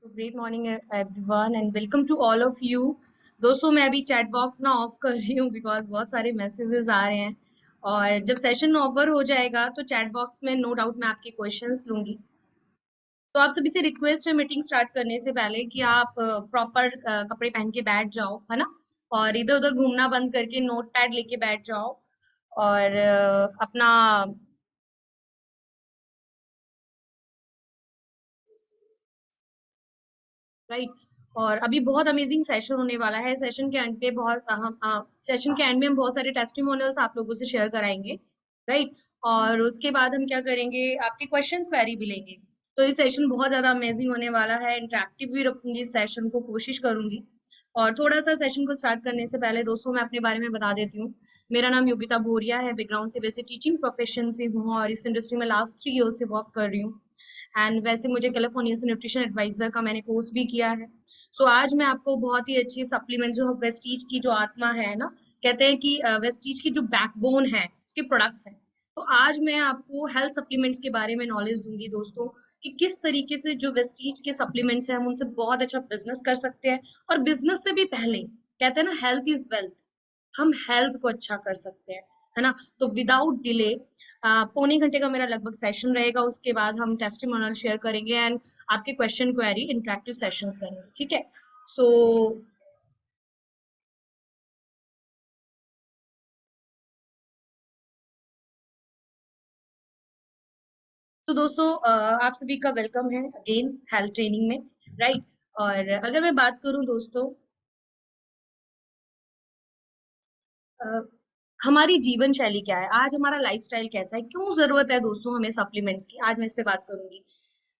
So great morning everyone and welcome to all of you. दोस्तों, मैं अभी chat box ना ऑफ कर रही हूँ बिकॉज बहुत सारे मैसेजेस आ रहे हैं। और जब सेशन ओवर हो जाएगा तो चैट बॉक्स में नो डाउट मैं आपके क्वेश्चंस लूंगी। तो आप सभी से रिक्वेस्ट है मीटिंग स्टार्ट करने से पहले कि आप प्रॉपर कपड़े पहन के बैठ जाओ, है ना। और इधर उधर घूमना बंद करके नोट पैड लेके बैठ जाओ। और अपना राइट। और अभी बहुत अमेजिंग सेशन होने वाला है। सेशन के एंड पे बहुत हम सेशन के एंड में हम बहुत सारे टेस्टिमोनियल्स आप लोगों से शेयर कराएंगे। राइट। और उसके बाद हम क्या करेंगे, आपके क्वेश्चन क्वेरी भी लेंगे। तो ये सेशन बहुत ज्यादा अमेजिंग होने वाला है। इंटरेक्टिव भी रखूंगी इस सेशन को, कोशिश करूंगी। और थोड़ा सा सेशन को स्टार्ट करने से पहले दोस्तों मैं अपने बारे में बता देती हूँ। मेरा नाम योगिता भोरिया है। बैकग्राउंड से वैसे टीचिंग प्रोफेशन से हूँ और इस इंडस्ट्री में लास्ट 3 ईयर से वर्क कर रही हूँ। एंड वैसे मुझे कैलिफोर्निया से न्यूट्रिशन एडवाइजर का मैंने कोर्स भी किया है। सो आज मैं आपको बहुत ही अच्छी सप्लीमेंट जो वेस्टीज की जो आत्मा है ना, कहते हैं कि वेस्टीज की जो बैकबोन है उसके प्रोडक्ट्स हैं। तो आज मैं आपको हेल्थ सप्लीमेंट्स के बारे में नॉलेज दूंगी दोस्तों, कि किस तरीके से जो वेस्टीज के सप्लीमेंट्स हैं हम उनसे बहुत अच्छा बिजनेस कर सकते हैं। और बिजनेस से भी पहले कहते हैं ना, हेल्थ इज वेल्थ। हम हेल्थ को अच्छा कर सकते हैं, है ना। तो विदाउट डिले पौने घंटे का मेरा लगभग सेशन रहेगा। उसके बाद हम टेस्टिमोनियल शेयर करेंगे एंड आपके क्वेश्चन क्वेरी इंटरेक्टिव सेशंस करेंगे, ठीक है। सो तो दोस्तों, आप सभी का वेलकम है अगेन हेल्थ ट्रेनिंग में। राइट। और अगर मैं बात करूं दोस्तों, अ, हमारी जीवन शैली क्या है, आज हमारा लाइफस्टाइल कैसा है, क्यों जरूरत है दोस्तों हमें सप्लीमेंट्स की, आज मैं इस पे बात करूंगी।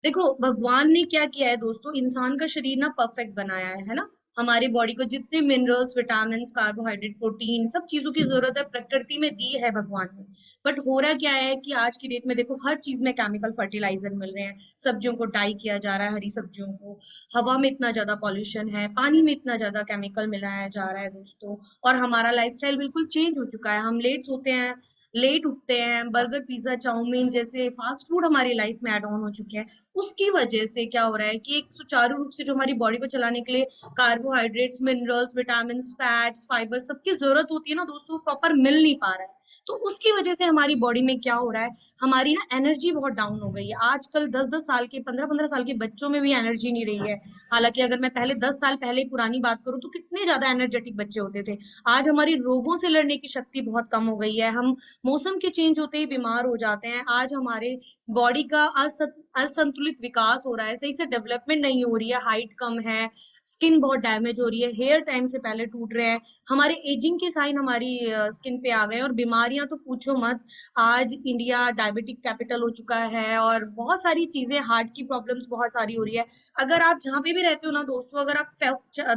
देखो, भगवान ने क्या किया है दोस्तों, इंसान का शरीर ना परफेक्ट बनाया है ना। हमारी बॉडी को जितने मिनरल्स, विटामिन, कार्बोहाइड्रेट, प्रोटीन, सब चीजों की जरूरत है प्रकृति में दी है भगवान ने। बट हो रहा क्या है कि आज की डेट में देखो हर चीज में केमिकल फर्टिलाइजर मिल रहे हैं। सब्जियों को डाई किया जा रहा है, हरी सब्जियों को। हवा में इतना ज्यादा पॉल्यूशन है, पानी में इतना ज्यादा केमिकल मिलाया जा रहा है दोस्तों। और हमारा लाइफस्टाइल बिल्कुल चेंज हो चुका है। हम लेट सोते हैं, लेट उठते हैं, बर्गर, पिज्जा, चाउमीन जैसे फास्ट फूड हमारी लाइफ में एड ऑन हो चुके हैं। उसकी वजह से क्या हो रहा है कि एक सुचारू रूप से जो हमारी बॉडी को चलाने के लिए carbohydrates, minerals, vitamin, fats, fibre सबकी जरूरत होती है ना दोस्तों, प्रॉपर मिल नहीं पा रहा है। तो उसकी वजह से हमारी बॉडी में क्या हो रहा है, हमारी ना एनर्जी बहुत डाउन हो गई है। आजकल 10-10 साल के, 15-15 साल के बच्चों में भी एनर्जी नहीं रही है। हालांकि अगर मैं पहले 10 साल पहले पुरानी बात करूं तो कितने ज्यादा एनर्जेटिक बच्चे होते थे। आज हमारी रोगों से लड़ने की शक्ति बहुत कम हो गई है। हम मौसम के चेंज होते ही बीमार हो जाते हैं। आज हमारे बॉडी का असंतुलित विकास हो रहा है, सही से डेवलपमेंट नहीं हो रही है, हाइट कम है, स्किन बहुत डैमेज हो रही है, हेयर टाइम से पहले टूट रहे हैं। हमारे एजिंग के साइन हमारी स्किन पे आ गए हैं। और बीमारियां तो पूछो मत। आज इंडिया डायबिटिक कैपिटल हो चुका है और बहुत सारी चीजें, हार्ट की प्रॉब्लम्स बहुत सारी हो रही है। अगर आप जहाँ पे भी रहते हो ना दोस्तों, अगर आप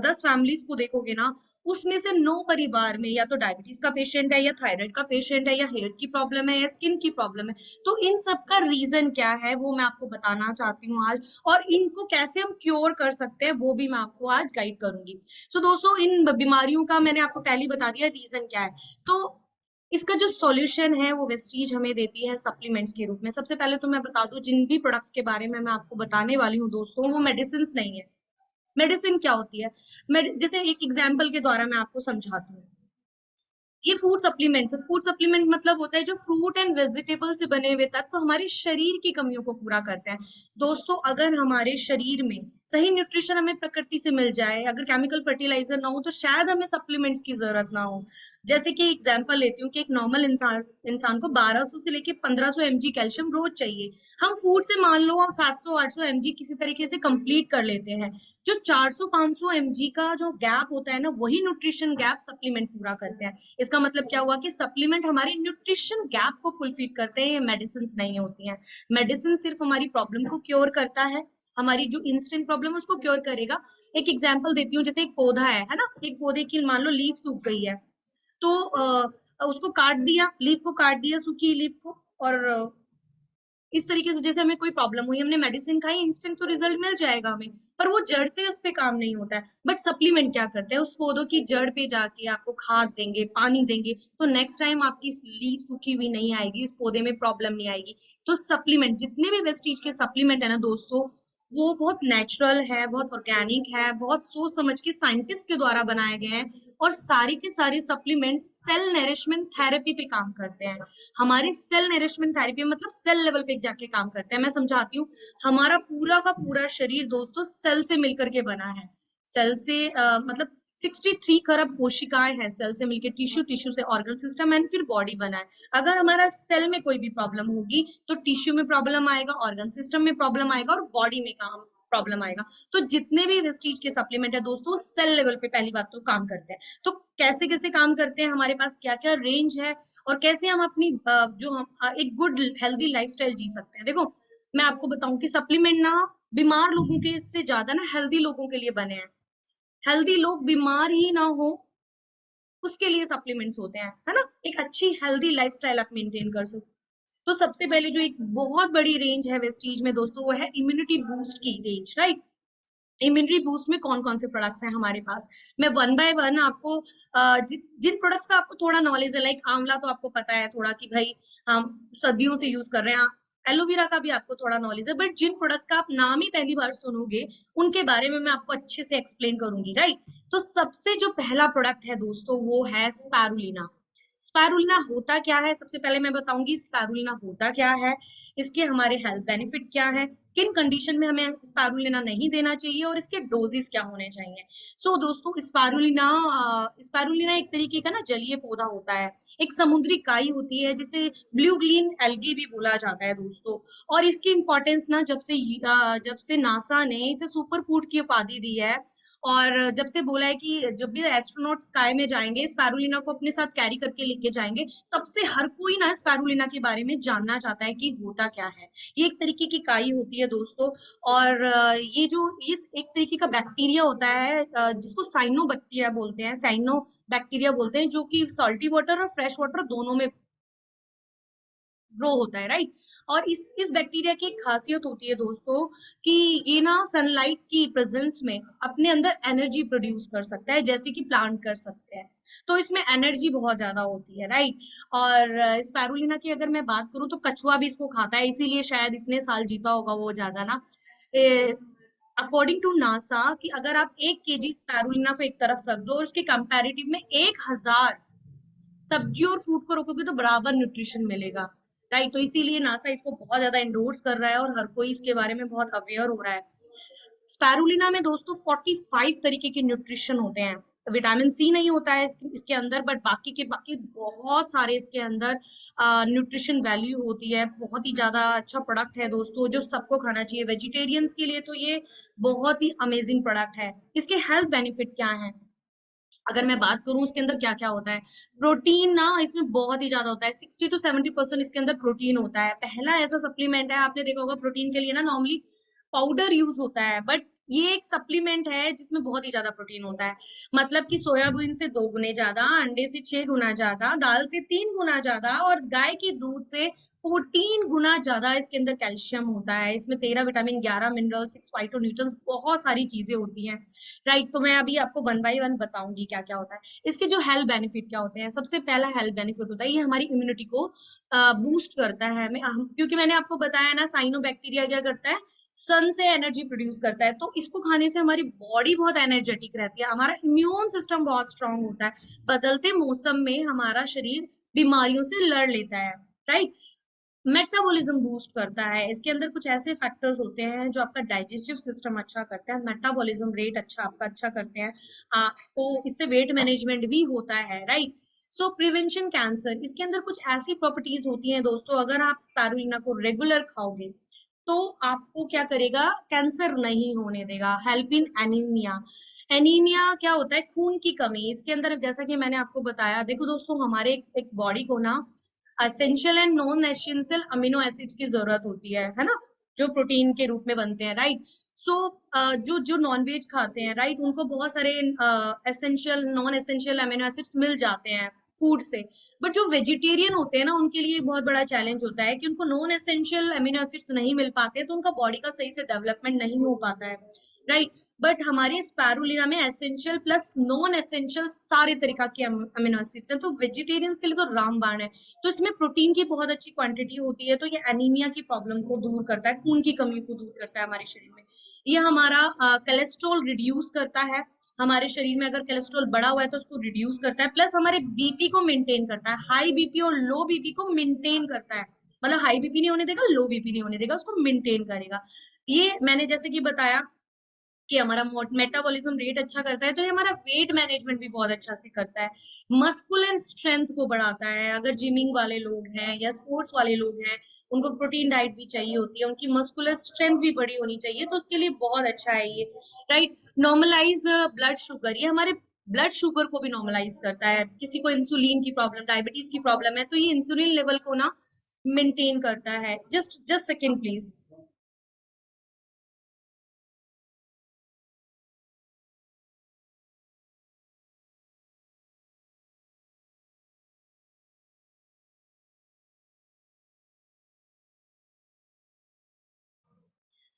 10 फैमिलीज को देखोगे ना, उसमें से 9 परिवार में या तो डायबिटीज का पेशेंट है, या थायराइड का पेशेंट है, या हेयर की प्रॉब्लम है, या स्किन की प्रॉब्लम है। तो इन सब का रीजन क्या है वो मैं आपको बताना चाहती हूँ आज। और इनको कैसे हम क्योर कर सकते हैं वो भी मैं आपको आज गाइड करूंगी। सो दोस्तों, इन बीमारियों का मैंने आपको पहले ही बता दिया रीजन क्या है। तो इसका जो सॉल्यूशन है वो वेस्टीज हमें देती है सप्लीमेंट्स के रूप में। सबसे पहले तो मैं बता दूं, जिन भी प्रोडक्ट्स के बारे में मैं आपको बताने वाली हूँ दोस्तों, वो मेडिसिन नहीं है। मेडिसिन क्या होती है, जैसे एक एग्जाम्पल के द्वारा मैं आपको समझाती हूँ। ये फूड सप्लीमेंट्स है। फूड सप्लीमेंट मतलब होता है जो फ्रूट एंड वेजिटेबल से बने हुए तत्व हमारे शरीर की कमियों को पूरा करते हैं। दोस्तों, अगर हमारे शरीर में सही न्यूट्रिशन हमें प्रकृति से मिल जाए, अगर केमिकल फर्टिलाइजर ना हो, तो शायद हमें सप्लीमेंट्स की जरूरत ना हो। जैसे कि एग्जांपल लेती हूँ कि एक नॉर्मल इंसान इंसान को 1200 से लेके 1500 mg कैल्शियम रोज चाहिए। हम फूड से मान लो 700-800 mg किसी तरीके से कंप्लीट कर लेते हैं। जो 400-500 mg का जो गैप होता है ना, वही न्यूट्रिशन गैप सप्लीमेंट पूरा करते हैं। इसका मतलब क्या हुआ कि सप्लीमेंट हमारे न्यूट्रिशन गैप को फुलफिल करते हैं, ये मेडिसिन नहीं होती हैं। मेडिसिन सिर्फ हमारी प्रॉब्लम को क्योर करता है, हमारी जो इंस्टेंट प्रॉब्लम है उसको क्योर करेगा। एक एग्जांपल देती हूँ, जैसे एक पौधा है ना, एक पौधे की मान लो लीफ सूख गई है। तो उसको काट दिया, लीफ को काट दिया, सूखी लीफ को। और इस तरीके से जैसे हमें कोई प्रॉब्लम हुई, हमने मेडिसिन खाई, इंस्टेंट तो रिजल्ट मिल जाएगा हमें, पर वो जड़ से उस पे काम नहीं होता है। बट सप्लीमेंट क्या करते हैं, उस पौधों की जड़ पे जाके आपको खाद देंगे, पानी देंगे, तो नेक्स्ट टाइम आपकी लीफ सूखी हुई नहीं आएगी, उस पौधे में प्रॉब्लम नहीं आएगी। तो सप्लीमेंट, जितने भी वेस्टीज के सप्लीमेंट है ना दोस्तों, वो बहुत नेचुरल है, बहुत ऑर्गेनिक है, बहुत सोच समझ के साइंटिस्ट के द्वारा बनाए गए हैं। और सारी के सारी सप्लीमेंट्स सेल नरिशमेंट थेरेपी पे काम करते हैं। हमारी सेल नरिशमेंट थेरेपी मतलब सेल लेवल पे जाके काम करते हैं। मैं समझाती हूँ। हमारा पूरा का पूरा शरीर दोस्तों सेल से मिलकर के बना है। सेल से मतलब 63 खरब कोशिकाएं हैं सेल से मिलकर, टिश्यू टिश्यू से ऑर्गन सिस्टम एंड फिर बॉडी बना है। अगर हमारा सेल में कोई भी प्रॉब्लम होगी तो टिश्यू में प्रॉब्लम आएगा, ऑर्गन सिस्टम में प्रॉब्लम आएगा और बॉडी में काम प्रॉब्लम आएगा। तो जितने भी वेस्टीज के सप्लीमेंट है दोस्तों सेल लेवल पे पहली बात तो काम करते हैं। तो कैसे कैसे काम करते हैं, हमारे पास क्या क्या रेंज है और कैसे हम अपनी जो हम एक गुड हेल्दी लाइफस्टाइल जी सकते हैं। देखो मैं आपको बताऊं कि सप्लीमेंट ना बीमार लोगों के से ज्यादा ना हेल्दी लोगों के लिए बने हैं। हेल्दी लोग बीमार ही ना हो उसके लिए सप्लीमेंट्स होते हैं, है ना। एक अच्छी हेल्दी लाइफस्टाइल आप मेंटेन कर सको। तो सबसे पहले जो एक बहुत बड़ी रेंज है वेस्टीज में दोस्तों वो है इम्यूनिटी बूस्ट की रेंज, राइट। इम्यूनिटी बूस्ट में कौन कौन से प्रोडक्ट्स हैं हमारे पास, मैं वन बाय वन आपको जिन प्रोडक्ट्स का आपको थोड़ा नॉलेज है, लाइक आंवला तो आपको पता है थोड़ा कि भाई हम सदियों से यूज कर रहे हैं। एलोवेरा का भी आपको थोड़ा नॉलेज है, बट जिन प्रोडक्ट्स का आप नाम ही पहली बार सुनोगे उनके बारे में मैं आपको अच्छे से एक्सप्लेन करूंगी, राइट। तो सबसे जो पहला प्रोडक्ट है दोस्तों वो है स्पारुलिना। स्पारुलिना होता क्या है, सबसे पहले मैं बताऊंगी स्पारुलिना होता क्या है, इसके हमारे हेल्थ बेनिफिट क्या है, किन कंडीशन में हमें स्पारुलिना नहीं देना चाहिए और इसके डोजेस क्या होने चाहिए। दोस्तों स्पारुलिना एक तरीके का ना जलीय पौधा होता है, एक समुद्री काई होती है जिसे ब्लू ग्रीन एल्गी भी बोला जाता है दोस्तों। और इसकी इंपॉर्टेंस ना जब से नासा ने इसे सुपर फूड की उपाधि दी है और जब से बोला है कि जब भी एस्ट्रोनॉट स्काई में जाएंगे स्पैरुलिना को अपने साथ कैरी करके लेके जाएंगे, तब से हर कोई ना स्पैरुलिना के बारे में जानना चाहता है कि होता क्या है। ये एक तरीके की काई होती है दोस्तों। और ये एक तरीके का बैक्टीरिया होता है जिसको साइनो बैक्टीरिया बोलते हैं, साइनो बैक्टीरिया बोलते हैं, जो कि सॉल्टी वाटर और फ्रेश वाटर दोनों में ग्रो होता है, राइट। और इस बैक्टीरिया की एक खासियत होती है दोस्तों कि ये ना सनलाइट की प्रेजेंस में अपने अंदर एनर्जी प्रोड्यूस कर सकता है जैसे कि प्लांट कर सकते हैं। तो इसमें एनर्जी बहुत ज्यादा होती है, राइट। और स्पैरुलिना की अगर मैं बात करूं तो कछुआ भी इसको खाता है, इसीलिए शायद इतने साल जीता होगा वो ज्यादा ना। अकॉर्डिंग टू नासा कि अगर आप 1 केजी स्पैरुलिना को एक तरफ रख दो और उसके कंपैरेटिव में 1000 सब्जी और फ्रूट को रोकोगे तो बराबर न्यूट्रिशन मिलेगा, राइट। तो इसीलिए नासा इसको बहुत ज्यादा एंडोर्स कर रहा है और हर कोई इसके बारे में बहुत अवेयर हो रहा है। स्पैरुलिना में दोस्तों 45 तरीके के न्यूट्रिशन होते हैं। विटामिन सी नहीं होता है इसके अंदर, बट बाकी बहुत सारे इसके अंदर न्यूट्रिशन वैल्यू होती है। बहुत ही ज्यादा अच्छा प्रोडक्ट है दोस्तों जो सबको खाना चाहिए। वेजिटेरियंस के लिए तो ये बहुत ही अमेजिंग प्रोडक्ट है। इसके हेल्थ बेनिफिट क्या है अगर मैं बात करूं उसके अंदर क्या क्या होता है। प्रोटीन ना इसमें बहुत ही ज्यादा होता है, 60 to 70% इसके अंदर प्रोटीन होता है। पहला ऐसा सप्लीमेंट है, आपने देखा होगा प्रोटीन के लिए ना नॉर्मली पाउडर यूज होता है, बट ये एक सप्लीमेंट है जिसमें बहुत ही ज्यादा प्रोटीन होता है। मतलब कि सोयाबीन से 2 गुने ज्यादा, अंडे से 6 गुना ज्यादा, दाल से 3 गुना ज्यादा और गाय के दूध से 14 गुना ज्यादा इसके अंदर कैल्शियम होता है। इसमें 13 विटामिन, 11 मिनरल, 6 फाइटोन्यूट्रंस, बहुत सारी चीजें होती हैं, राइट। तो मैं अभी आपको वन बाय वन बताऊंगी क्या क्या होता है। इसके जो हेल्थ बेनिफिट क्या होते हैं, सबसे पहला हेल्थ बेनिफिट होता है ये हमारी इम्यूनिटी को बूस्ट करता है। क्योंकि मैंने आपको बताया ना साइनो बैक्टीरिया क्या करता है, सन से एनर्जी प्रोड्यूस करता है। तो इसको खाने से हमारी बॉडी बहुत एनर्जेटिक रहती है, हमारा इम्यून सिस्टम बहुत स्ट्रांग होता है, बदलते मौसम में हमारा शरीर बीमारियों से लड़ लेता है, राइट। मेटाबॉलिज्म बूस्ट करता है, इसके अंदर कुछ ऐसे फैक्टर्स होते हैं जो आपका डाइजेस्टिव सिस्टम अच्छा करते हैं, मेटाबॉलिज्म रेट आपका अच्छा करते हैं। तो इससे वेट मैनेजमेंट भी होता है, राइट। प्रिवेंशन कैंसर, इसके अंदर कुछ ऐसी प्रॉपर्टीज होती हैं दोस्तों, अगर आप स्पैरुलिना को रेगुलर खाओगे तो आपको क्या करेगा, कैंसर नहीं होने देगा। हेल्प इन एनीमिया, एनीमिया क्या होता है, खून की कमी। इसके अंदर जैसा कि मैंने आपको बताया, देखो दोस्तों हमारे एक बॉडी को ना essential and non essential amino acids की जरूरत होती है ना, जो प्रोटीन के रूप में बनते हैं, राइट। सो जो जो नॉनवेज खाते हैं, राइट, उनको बहुत सारे essential non essential amino acids मिल जाते हैं फूड से। बट जो वेजिटेरियन होते हैं ना उनके लिए एक बहुत बड़ा चैलेंज होता है कि उनको नॉन एसेंशियल अमीनो एसिड्स नहीं मिल पाते, तो उनका बॉडी का सही से डेवलपमेंट नहीं हो पाता है। राइट। बट हमारे स्पैरुलिना में एसेंशियल प्लस नॉन एसेंशियल सारे तरीका के अमीनो एसिड्स हैं, तो वेजिटेरियंस के लिए तो रामबाण है। तो इसमें प्रोटीन की बहुत अच्छी क्वांटिटी होती है, तो ये एनीमिया की प्रॉब्लम को दूर करता है, खून की कमी को दूर करता है हमारे शरीर में। ये हमारा कोलेस्ट्रॉल रिड्यूस करता है, हमारे शरीर में अगर कोलेस्ट्रॉल बढ़ा हुआ है तो उसको रिड्यूस करता है, प्लस हमारे बीपी को मेंटेन करता है, हाई बीपी और लो बीपी को मेंटेन करता है। मतलब हाई बीपी नहीं होने देगा, लो बीपी नहीं होने देगा, उसको मेंटेन करेगा। ये मैंने जैसे कि बताया कि हमारा मेटाबॉलिज्म रेट अच्छा करता है, तो ये हमारा वेट मैनेजमेंट भी बहुत अच्छा से करता है। मस्कुलर स्ट्रेंथ को बढ़ाता है, अगर जिमिंग वाले लोग हैं या स्पोर्ट्स वाले लोग हैं, उनको प्रोटीन डाइट भी चाहिए होती है, उनकी मस्कुलर स्ट्रेंथ भी बड़ी होनी चाहिए, तो उसके लिए बहुत अच्छा है ये। राइट। नॉर्मलाइज ब्लड शुगर, ये हमारे ब्लड शुगर को भी नॉर्मलाइज करता है। किसी को इंसुलिन की प्रॉब्लम, डायबिटीज की प्रॉब्लम है, तो ये इंसुलिन लेवल को ना मेंटेन करता है। Just just second please.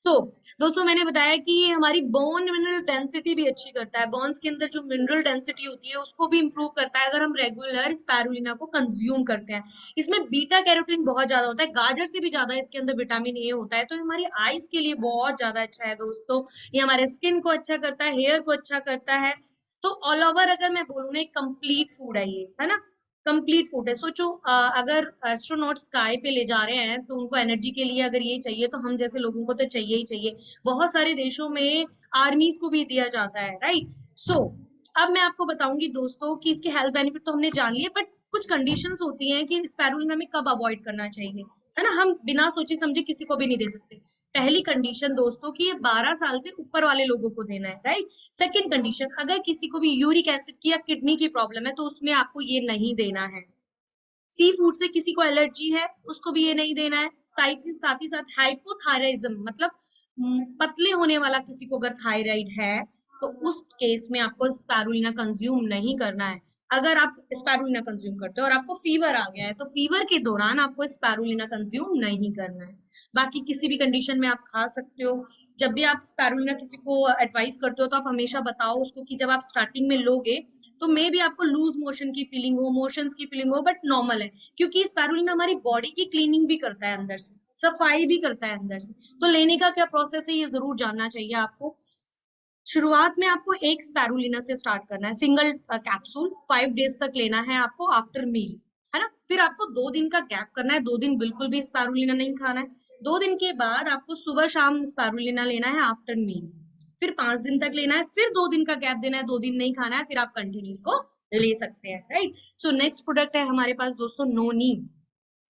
So दोस्तों, मैंने बताया कि ये हमारी बोन मिनरल डेंसिटी भी अच्छी करता है, बोन्स के अंदर जो मिनरल डेंसिटी होती है उसको भी इंप्रूव करता है, अगर हम रेगुलर स्पैरुलिना को कंज्यूम करते हैं। इसमें बीटा कैरोटीन बहुत ज्यादा होता है, गाजर से भी ज्यादा इसके अंदर विटामिन ए होता है, तो ये हमारी आईज के लिए बहुत ज्यादा अच्छा है दोस्तों। ये हमारे स्किन को अच्छा करता है, हेयर को अच्छा करता है। तो ऑल ओवर अगर मैं बोलूँ ना, एक कंप्लीट फूड है ये, है ना। कंप्लीट फूड है। सोचो अगर एस्ट्रोनॉट स्काई पे ले जा रहे हैं तो उनको एनर्जी के लिए अगर ये चाहिए, तो हम जैसे लोगों को तो चाहिए ही चाहिए। बहुत सारे देशों में आर्मीज को भी दिया जाता है, राइट। सो अब मैं आपको बताऊंगी दोस्तों कि इसके हेल्थ बेनिफिट तो हमने जान लिए, बट कुछ कंडीशंस होती हैं कि स्पैरुलिना में कब अवॉइड करना चाहिए, है ना। हम बिना सोचे समझे किसी को भी नहीं दे सकते। पहली कंडीशन दोस्तों कि ये 12 साल से ऊपर वाले लोगों को देना है, राइट। सेकंड कंडीशन, अगर किसी को भी यूरिक एसिड की या किडनी की प्रॉब्लम है तो उसमें आपको ये नहीं देना है। सी फूड से किसी को एलर्जी है, उसको भी ये नहीं देना है। साथ ही साथ हाइपोथायराइज्म, मतलब पतले होने वाला किसी को अगर थायराइड है, तो उस केस में आपको स्पैरुलिना कंज्यूम नहीं करना है। अगर आप स्पैरुलिना कंज्यूम करते हो और आपको फीवर आ गया है, तो फीवर के दौरान आपको स्पैरुलिना कंज्यूम नहीं करना है। बाकी किसी भी कंडीशन में आप खा सकते हो। जब भी आप स्पैरुलिना किसी को एडवाइस करते हो, तो आप हमेशा बताओ उसको कि जब आप स्टार्टिंग में लोगे तो मे भी आपको लूज मोशन की फीलिंग हो, मोशंस की फीलिंग हो, बट नॉर्मल है, क्योंकि स्पैरुलिना हमारी बॉडी की क्लीनिंग भी करता है, अंदर से सफाई भी करता है अंदर से। तो लेने का क्या प्रोसेस है, ये जरूर जानना चाहिए आपको। शुरुआत में आपको एक स्पैरुलिना से स्टार्ट करना है, सिंगल कैप्सूल 5 डेज तक लेना है आपको आफ्टर मील, है ना। फिर आपको 2 दिन का गैप करना है, 2 दिन बिल्कुल भी स्पैरुलिना नहीं खाना है। 2 दिन के बाद आपको सुबह शाम स्पैरुलिना लेना है आफ्टर मील। फिर 5 दिन तक लेना है, फिर 2 दिन का गैप देना है, 2 दिन नहीं खाना है, फिर आप कंटिन्यू इसको ले सकते हैं, राइट। सो नेक्स्ट प्रोडक्ट है हमारे पास दोस्तों नोनी।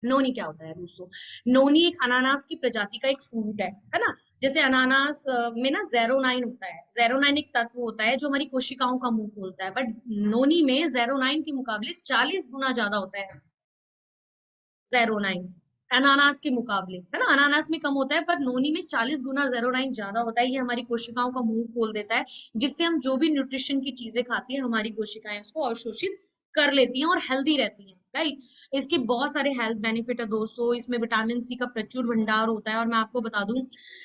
नोनी क्या होता है दोस्तों? नोनी एक अनानास की प्रजाति का एक फ्रूट है ना। जैसे अनानास में ना जेरोनाइन होता है, जेरोनाइन एक तत्व होता है जो हमारी कोशिकाओं का मुंह खोलता है, बट नोनी में जेरोनाइन के मुकाबले 40 गुना ज्यादा होता है जेरोनाइन, अनानास के मुकाबले, है ना। अनानास में कम होता है, पर नोनी में 40 गुना जेरोनाइन ज्यादा होता है। ये हमारी कोशिकाओं का मुंह खोल देता है, जिससे हम जो भी न्यूट्रिशन की चीजें खाते हैं, हमारी कोशिकाएं उसको अवशोषित कर लेती हैं और हेल्दी रहती हैं, राइट। इसके बहुत सारे हेल्थ बेनिफिट है दोस्तों। इसमें विटामिन सी का प्रचुर भंडार होता है, और मैं आपको बता दूं,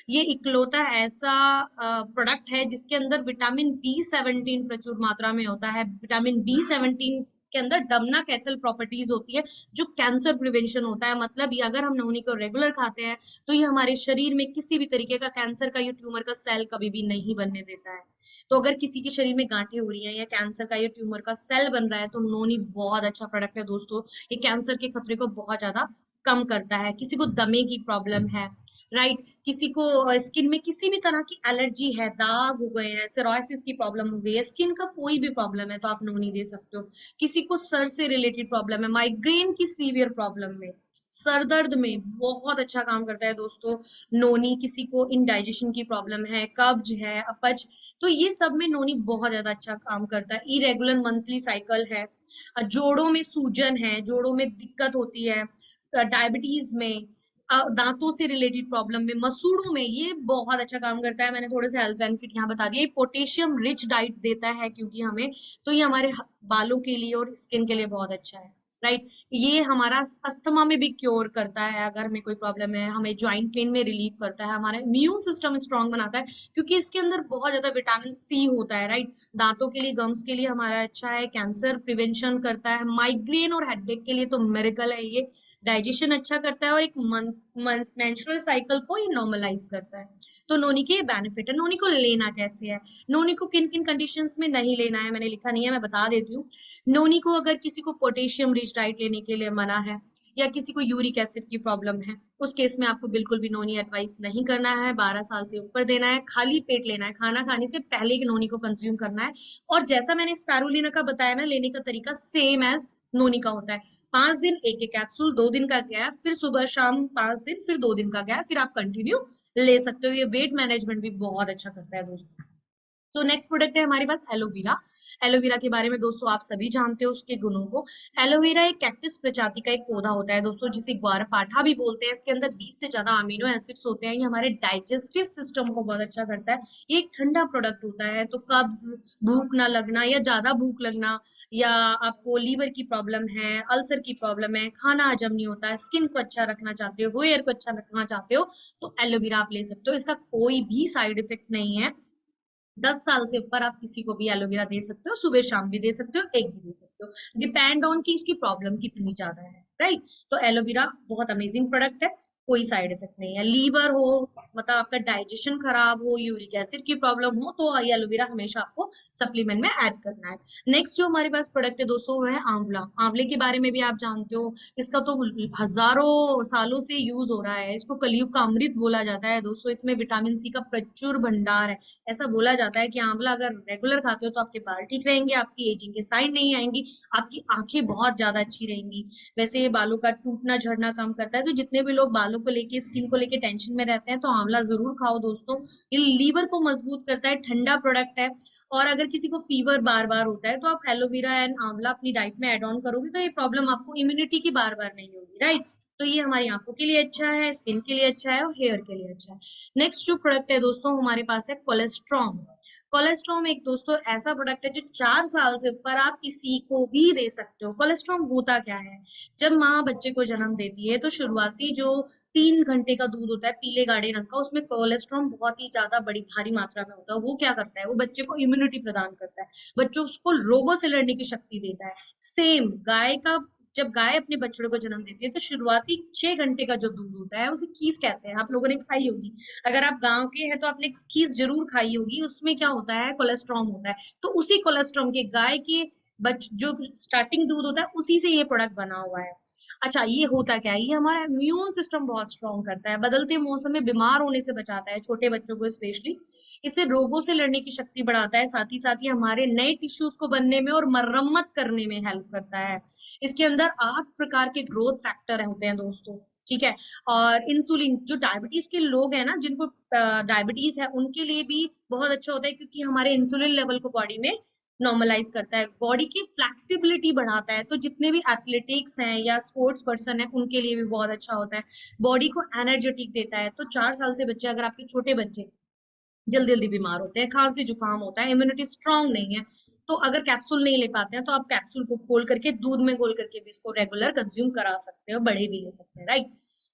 ये इकलौता ऐसा प्रोडक्ट है जिसके अंदर विटामिन B17 प्रचुर मात्रा में होता है। विटामिन B17 के अंदर डमना कैथल प्रॉपर्टीज होती है, जो कैंसर प्रिवेंशन होता है। मतलब ये अगर हम नौनी को रेगुलर खाते हैं, तो ये हमारे शरीर में किसी भी तरीके का कैंसर का या ट्यूमर का सेल कभी भी नहीं बनने देता है। तो अगर किसी के शरीर में गांठें हो रही हैं या कैंसर का या ट्यूमर का सेल बन रहा है, तो नोनी बहुत अच्छा प्रोडक्ट है दोस्तों। ये कैंसर के खतरे को बहुत ज्यादा कम करता है। किसी को दमे की प्रॉब्लम है, राइट, किसी को स्किन में किसी भी तरह की एलर्जी है, दाग हो गए हैं, सोरायसिस की प्रॉब्लम हो गई है, स्किन का कोई भी प्रॉब्लम है, तो आप नोनी दे सकते हो। किसी को सर से रिलेटेड प्रॉब्लम है, माइग्रेन की सीवियर प्रॉब्लम में, सर दर्द में बहुत अच्छा काम करता है दोस्तों नोनी। किसी को इंडाइजेशन की प्रॉब्लम है, कब्ज है, अपच, तो ये सब में नोनी बहुत ज्यादा अच्छा काम करता है। इरेगुलर मंथली साइकिल है, जोड़ों में सूजन है, जोड़ों में दिक्कत होती है, डायबिटीज में, दांतों से रिलेटेड प्रॉब्लम में, मसूड़ों में, ये बहुत अच्छा काम करता है। मैंने थोड़े से हेल्थ बेनिफिट यहाँ बता दिए। पोटेशियम रिच डाइट देता है क्योंकि हमें, तो ये हमारे बालों के लिए और स्किन के लिए बहुत अच्छा है। राइट। ये हमारा अस्थमा में भी क्योर करता है, अगर हमें कोई प्रॉब्लम है, हमें ज्वाइंट पेन में रिलीफ करता है, हमारा इम्यून सिस्टम स्ट्रांग बनाता है, क्योंकि इसके अंदर बहुत ज्यादा विटामिन सी होता है, राइट। दांतों के लिए, गम्स के लिए हमारा अच्छा है, कैंसर प्रिवेंशन करता है, माइग्रेन और हेडेक के लिए तो मेरेकल है ये। डाइजेशन अच्छा करता है और एक मेंस्ट्रुअल साइकिल को ये नॉर्मलाइज करता है। तो नोनी के बेनिफिट है। नोनी को लेना कैसे है, नोनी को किन किन कंडीशंस में नहीं लेना है, मैंने लिखा नहीं है, मैं बता देती हूँ। नोनी को अगर किसी को पोटेशियम रिच डाइट लेने के लिए मना है, या किसी को यूरिक एसिड की प्रॉब्लम है, उस केस में आपको बिल्कुल भी नोनी एडवाइस नहीं करना है। 12 साल से ऊपर देना है, खाली पेट लेना है, खाना खाने से पहले की नोनी को कंज्यूम करना है। और जैसा मैंने स्पैरुलिना का बताया ना, लेने का तरीका सेम एज नोनी का होता है। 5 दिन एक एक कैप्सूल, 2 दिन का गैप, फिर सुबह शाम 5 दिन, फिर 2 दिन का गैप, फिर आप कंटिन्यू ले सकते हो। ये वेट मैनेजमेंट भी बहुत अच्छा करता है दोस्तों। तो नेक्स्ट प्रोडक्ट है हमारे पास एलोवेरा। एलोवेरा के बारे में दोस्तों आप सभी जानते हो उसके गुणों को। एलोवेरा एक कैक्टस प्रजाति का एक पौधा होता है दोस्तों, जिसे ग्वारपाठा भी बोलते हैं। इसके अंदर 20 से ज्यादा अमीनो एसिड्स होते हैं। ये हमारे डाइजेस्टिव सिस्टम को बहुत अच्छा करता है। ये एक ठंडा प्रोडक्ट होता है, तो कब्ज, भूख ना लगना या ज्यादा भूख लगना, या आपको लीवर की प्रॉब्लम है, अल्सर की प्रॉब्लम है, खाना हजम नहीं होता है, स्किन को अच्छा रखना चाहते हो, हेयर को अच्छा रखना चाहते हो, तो एलोवेरा आप ले सकते हो। इसका कोई भी साइड इफेक्ट नहीं है। 10 साल से ऊपर आप किसी को भी एलोवेरा दे सकते हो, सुबह शाम भी दे सकते हो, एक भी दे सकते हो, डिपेंड ऑन कि इसकी प्रॉब्लम कितनी ज्यादा है, राइट। तो एलोवेरा बहुत अमेजिंग प्रोडक्ट है, कोई साइड इफेक्ट नहीं है। लीवर हो, मतलब आपका डाइजेशन खराब हो, यूरिक एसिड की प्रॉब्लम हो, तो ये एलोवेरा हमेशा आपको सप्लीमेंट में ऐड करना है। नेक्स्ट जो हमारे पास प्रोडक्ट है दोस्तों, वो है आंवला। आंवले के बारे में भी आप जानते हो, इसका तो हजारों सालों से यूज हो रहा है। इसको कलयुग का अमृत बोला जाता है दोस्तों। इसमें विटामिन सी का प्रचुर भंडार है। ऐसा बोला जाता है कि आंवला अगर रेगुलर खाते हो तो आपके बाल ठीक रहेंगे, आपकी एजिंग के साइन नहीं आएंगी, आपकी आंखें बहुत ज्यादा अच्छी रहेंगी। वैसे ये बालों का टूटना झड़ना कम करता है। तो जितने भी लोग बालों को लेके, स्किन को लेके टेंशन में रहते हैं, तो आंवला जरूर खाओ दोस्तों। ये लीवर को मजबूत करता है, ठंडा प्रोडक्ट है। और अगर किसी को फीवर बार बार होता है, तो आप एलोवेरा एंड आंवला अपनी डाइट में एड ऑन करोगे, तो ये प्रॉब्लम आपको इम्यूनिटी की बार बार नहीं होगी, राइट। तो ये हमारी आंखों के लिए अच्छा है, स्किन के लिए अच्छा है, और हेयर के लिए अच्छा है। नेक्स्ट जो प्रोडक्ट है दोस्तों हमारे पास है कोलेस्ट्रॉम। कोलेस्ट्रॉम एक दोस्तों ऐसा प्रोडक्ट है जो 4 साल से ऊपर आप किसी को भी दे सकते हो। कोलेस्ट्रॉम होता क्या है, जब माँ बच्चे को जन्म देती है, तो शुरुआती जो 3 घंटे का दूध होता है पीले गाढ़े रंग का, उसमें कोलेस्ट्रॉम बहुत ही ज्यादा बड़ी भारी मात्रा में होता है। वो क्या करता है, वो बच्चे को इम्यूनिटी प्रदान करता है, बच्चों को रोगों से लड़ने की शक्ति देता है। सेम गाय का, जब गाय अपने बछड़े को जन्म देती है, तो शुरुआती 6 घंटे का जो दूध होता है उसे कीस कहते हैं। आप लोगों ने खाई होगी, अगर आप गांव के हैं तो आपने खीस जरूर खाई होगी। उसमें क्या होता है, कोलेस्ट्रॉम होता है। तो उसी कोलेस्ट्रॉम के, गाय के जो स्टार्टिंग दूध होता है, उसी से ये प्रोडक्ट बना हुआ है। अच्छा, ये होता क्या है, ये हमारा इम्यून सिस्टम बहुत स्ट्रॉन्ग करता है, बदलते मौसम में बीमार होने से बचाता है, छोटे बच्चों को स्पेशली। इससे रोगों से लड़ने की शक्ति बढ़ाता है, साथ ही हमारे नए टिश्यूज को बनने में और मरम्मत करने में हेल्प करता है। इसके अंदर 8 प्रकार के ग्रोथ फैक्टर होते हैं दोस्तों, ठीक है। और इंसुलिन, जो डायबिटीज के लोग हैं ना, जिनको डायबिटीज है, उनके लिए भी बहुत अच्छा होता है, क्योंकि हमारे इंसुलिन लेवल को बॉडी में नॉर्मलाइज करता है, बॉडी की फ्लेक्सिबिलिटी बढ़ाता है। तो जितने भी एथलेटिक्स हैं या स्पोर्ट्स पर्सन है, उनके लिए भी बहुत अच्छा होता है, बॉडी को एनर्जेटिक देता है। तो 4 साल से बच्चे, अगर आपके छोटे बच्चे जल्दी जल्दी बीमार होते हैं, खांसी जुकाम होता है, इम्यूनिटी स्ट्रांग नहीं है, तो अगर कैप्सूल नहीं ले पाते हैं, तो आप कैप्सूल को खोल करके दूध में घोल करके भी इसको रेगुलर कंज्यूम करा सकते हो, बड़े भी ले सकते हैं, राइट।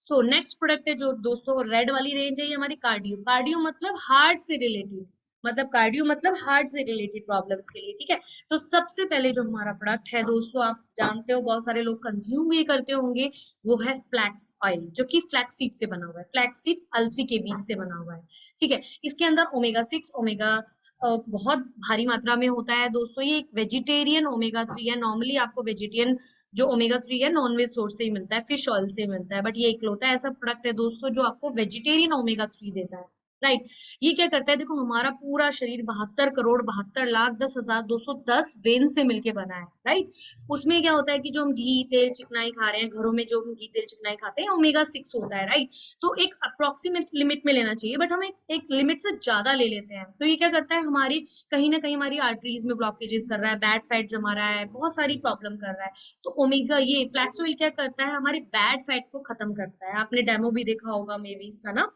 सो नेक्स्ट प्रोडक्ट है जो दोस्तों रेड वाली रेंज है, ये हमारी कार्डियो। कार्डियो मतलब हार्ट से रिलेटेड, मतलब कार्डियो मतलब हार्ट से रिलेटेड प्रॉब्लम्स के लिए, ठीक है। तो सबसे पहले जो हमारा प्रोडक्ट है दोस्तों, आप जानते हो बहुत सारे लोग कंज्यूम भी करते होंगे, वो है फ्लैक्स ऑयल, जो कि फ्लैक्स सीड से बना हुआ है। फ्लैक्स सीड अलसी के बीज से बना हुआ है, ठीक है। इसके अंदर ओमेगा 6, ओमेगा बहुत भारी मात्रा में होता है दोस्तों। ये एक वेजिटेरियन ओमेगा 3 है। नॉर्मली आपको वेजिटेरियन जो ओमेगा 3 है, नॉनवेज सोर्स से ही मिलता है, फिश ऑयल से मिलता है, बट ये इकलौता ऐसा प्रोडक्ट है दोस्तों जो आपको वेजिटेरियन ओमेगा 3 देता है, राइट। ये क्या करता है, देखो हमारा पूरा शरीर 72 करोड़ 72 लाख 10,210 वेन से मिलके बना है, राइट। उसमें क्या होता है कि जो हम घी तेल चिकनाई खा रहे हैं, घरों में जो हम घी तेल चिकनाई खाते हैं, ओमेगा 6 होता है, राइट। तो एक अप्रोक्सीमेट लिमिट में लेना चाहिए, बट हम एक लिमिट से ज्यादा ले लेते हैं। तो ये क्या करता है, हमारी कहीं ना कहीं हमारी आर्टरीज में ब्लॉकेजेस कर रहा है, बैड फैट जमा रहा है, बहुत सारी प्रॉब्लम कर रहा है। तो ओमेगा, ये फ्लैक्स ऑयल क्या करता है, हमारे बैड फैट को खत्म करता है। आपने डेमो भी देखा होगा मे बी इसका ना।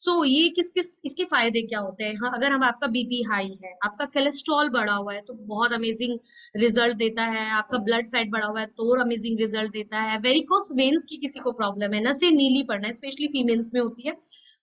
सो ये किस किस इसके फायदे क्या होते हैं? हाँ, अगर हम आपका बीपी हाई है, आपका कोलेस्ट्रॉल बढ़ा हुआ है तो बहुत अमेजिंग रिजल्ट देता है, आपका ब्लड फैट बढ़ा हुआ है तो और अमेजिंग रिजल्ट देता है, वेरिकोस वेन्स की किसी को प्रॉब्लम है, नसें नीली पड़ना स्पेशली फीमेल्स में होती है,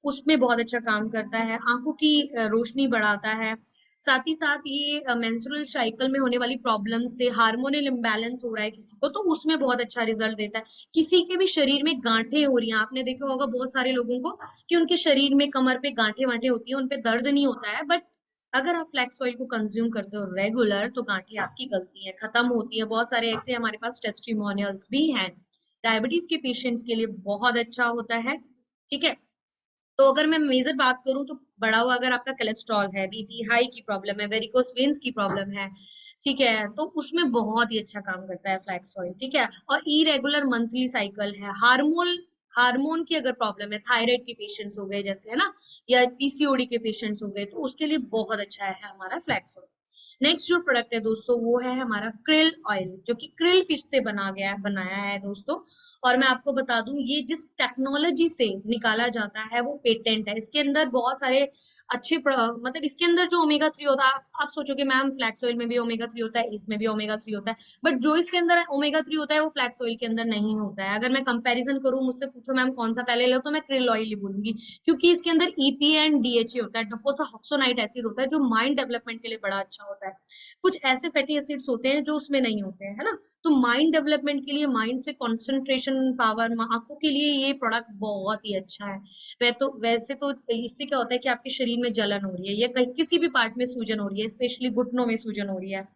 उसमें बहुत अच्छा काम करता है, आंखों की रोशनी बढ़ाता है। साथ ही साथ ये मेंस्ट्रुअल साइकिल में होने वाली प्रॉब्लम से हार्मोनल इम्बैलेंस हो रहा है किसी को, तो उसमें बहुत अच्छा रिजल्ट देता है। किसी के भी शरीर में गांठें हो रही हैं, आपने देखा होगा बहुत सारे लोगों को कि उनके शरीर में कमर पे गांठें वांठें होती है, उनपे दर्द नहीं होता है, बट अगर आप फ्लैक्स ऑयल को कंज्यूम करते हो रेगुलर तो गांठें आपकी गलती है खत्म होती है। बहुत सारे ऐसे हमारे पास टेस्टिमोनियल्स भी हैं। डायबिटीज के पेशेंट्स के लिए बहुत अच्छा होता है। ठीक है, तो अगर मैं मेजर बात करूं तो बढ़ा हुआ अगर आपका कोलेस्ट्रॉल है, बीपी हाई की प्रॉब्लम है, वेरिकोस वेन्स की प्रॉब्लम है, ठीक है, तो उसमें बहुत ही अच्छा काम करता है फ्लैक्स ऑयल। ठीक है, और इरेगुलर मंथली साइकिल है, हार्मोन हार्मोन की अगर प्रॉब्लम है, थायराइड के पेशेंट्स हो गए जैसे, है ना, या पीसीओडी के पेशेंट्स हो गए, तो उसके लिए बहुत अच्छा है हमारा फ्लैक्स ऑयल। नेक्स्ट जो प्रोडक्ट है दोस्तों वो है हमारा क्रिल ऑयल, जो कि क्रिल फिश से बनाया है दोस्तों। और मैं आपको बता दूं ये जिस टेक्नोलॉजी से निकाला जाता है वो पेटेंट है। इसके अंदर बहुत सारे मतलब इसके अंदर जो ओमेगा 3 होता है, आप सोचोगे मैम फ्लैक्स ऑयल में भी ओमेगा 3 होता है, इसमें भी ओमेगा 3 होता है, बट जो इसके अंदर ओमेगा 3 होता है वो फ्लैक्स ऑयल के अंदर नहीं होता है। अगर मैं कंपैरिजन करूं, मुझसे पूछो मैम कौन सा पहले लो, तो मैं क्रिल ऑयल ही बोलूंगी, क्योंकि इसके अंदर ईपीए एंड डीएचए होता है, डोपोसाहेक्सोनाइट एसिड होता है, जो माइंड डेवलपमेंट के लिए बड़ा अच्छा होता है। कुछ ऐसे फैटी एसिड्स होते हैं जो उसमें नहीं होते हैं, है ना। तो माइंड डेवलपमेंट के लिए, माइंड से कंसंट्रेशन पावर, आंखों के लिए ये प्रोडक्ट बहुत ही अच्छा है। वैसे तो इससे क्या होता है कि आपके शरीर में जलन हो रही है या कहीं किसी भी पार्ट में सूजन हो रही है, स्पेशली घुटनों में सूजन हो रही है,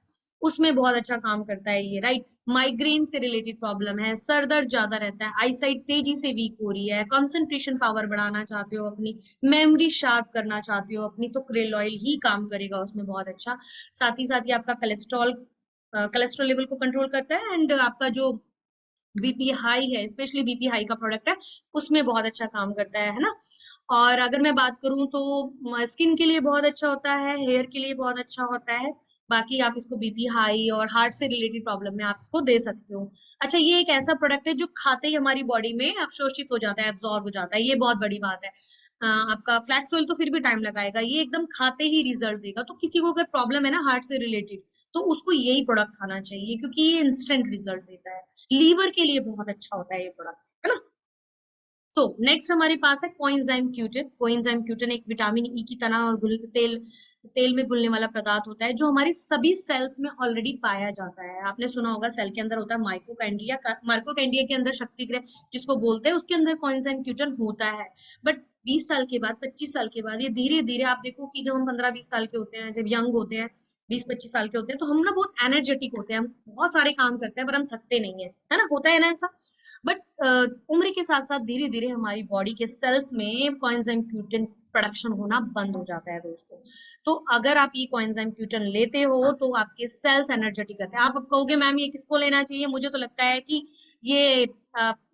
उसमें बहुत अच्छा काम करता है ये, राइट। माइग्रेन से रिलेटेड प्रॉब्लम है, सर दर्द ज्यादा रहता है, आईसाइट तेजी से वीक हो रही है, कंसंट्रेशन पावर बढ़ाना चाहते हो अपनी, मेमोरी शार्प करना चाहते हो अपनी, तो क्रेल ऑयल ही काम करेगा उसमें बहुत अच्छा। साथ ही साथ ये आपका कोलेस्ट्रॉल लेवल को कंट्रोल करता है, एंड आपका जो बीपी हाई है, स्पेशली बीपी हाई का प्रोडक्ट है, उसमें बहुत अच्छा काम करता है ना। और अगर मैं बात करूं तो स्किन के लिए बहुत अच्छा होता है, हेयर के लिए बहुत अच्छा होता है। बाकी आप इसको बीपी हाई और हार्ट से रिलेटेड प्रॉब्लम में आप इसको दे सकते हो। अच्छा, ये एक ऐसा प्रोडक्ट है जो खाते ही हमारी बॉडी में अवशोषित हो जाता है, एब्जॉर्ब हो जाता है, ये बहुत बड़ी बात है। आपका फ्लैक्स ऑयल तो फिर भी टाइम लगाएगा, ये एकदम खाते ही रिजल्ट देगा। तो किसी को अगर प्रॉब्लम है ना हार्ट से रिलेटेड, तो उसको यही प्रोडक्ट खाना चाहिए, क्योंकि ये इंस्टेंट रिजल्ट देता है। लीवर के लिए बहुत अच्छा होता है ये प्रोडक्ट, है ना। सो नेक्स्ट हमारे पास है कोएंजाइम क्यूटिन। कोएंजाइम क्यूटिन एक विटामिन ई की तरह तेल में घुलने वाला पदार्थ होता है, जो हमारे सभी सेल्स में ऑलरेडी पाया जाता है। आपने सुना होगा सेल के अंदर होता है माइक्रोकाइंड्रिया, माइक्रोकाइंड्रिया के अंदर शक्ति ग्रह जिसको बोलते हैं, उसके अंदर कोएंजाइम क्यूटिन होता है। बट 20 साल के बाद, 25 साल के बाद, ये धीरे धीरे आप देखो कि जब हम 15-20 साल के होते हैं, जब यंग होते हैं, 20-25 साल के होते हैं, तो हम ना बहुत एनर्जेटिक होते हैं, हम बहुत सारे काम करते हैं, पर हम थकते नहीं है, है ना, होता है ना ऐसा। बट उम्र के साथ साथ धीरे धीरे हमारी बॉडी के सेल्स में कोएंजाइम क्यूटिन प्रोडक्शन होना बंद हो जाता है दोस्तों। तो अगर आप ये कोएंजाइम क्यूटिन लेते हो तो आपके सेल्स एनर्जेटिक रहते हैं। आप अब कहोगे मैम ये किसको लेना चाहिए, मुझे तो लगता है कि ये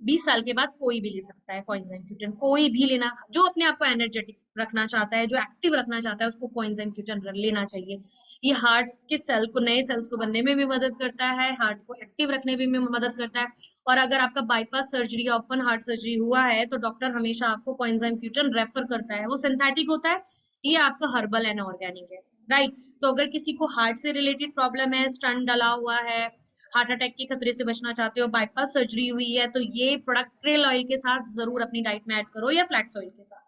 20 साल के बाद कोई भी ले सकता है कोएंजाइम क्यूटिन, कोई भी लेना जो अपने आप को एनर्जेटिक रखना चाहता है, जो एक्टिव रखना चाहता है, उसको कोएंजाइम क्यूटिन लेना चाहिए। ये हार्ट के सेल को, नए सेल्स को बनने में भी मदद करता है, हार्ट को एक्टिव रखने में भी मदद करता है। और अगर आपका बाईपास सर्जरी या ओपन हार्ट सर्जरी हुआ है तो डॉक्टर हमेशा आपको कोएंजाइम क्यूटिन रेफर करता है। वो सिंथेटिक होता है, ये आपका हर्बल एंड ऑर्गेनिक है, राइट। तो अगर किसी को हार्ट से रिलेटेड प्रॉब्लम है, स्टंट डला हुआ है, हार्ट अटैक के खतरे से बचना चाहते हो, बाईपास सर्जरी हुई है, तो ये प्रोडक्ट क्रेल ऑयल के साथ जरूर अपनी डाइट में ऐड करो, या फ्लैक्स ऑयल के साथ,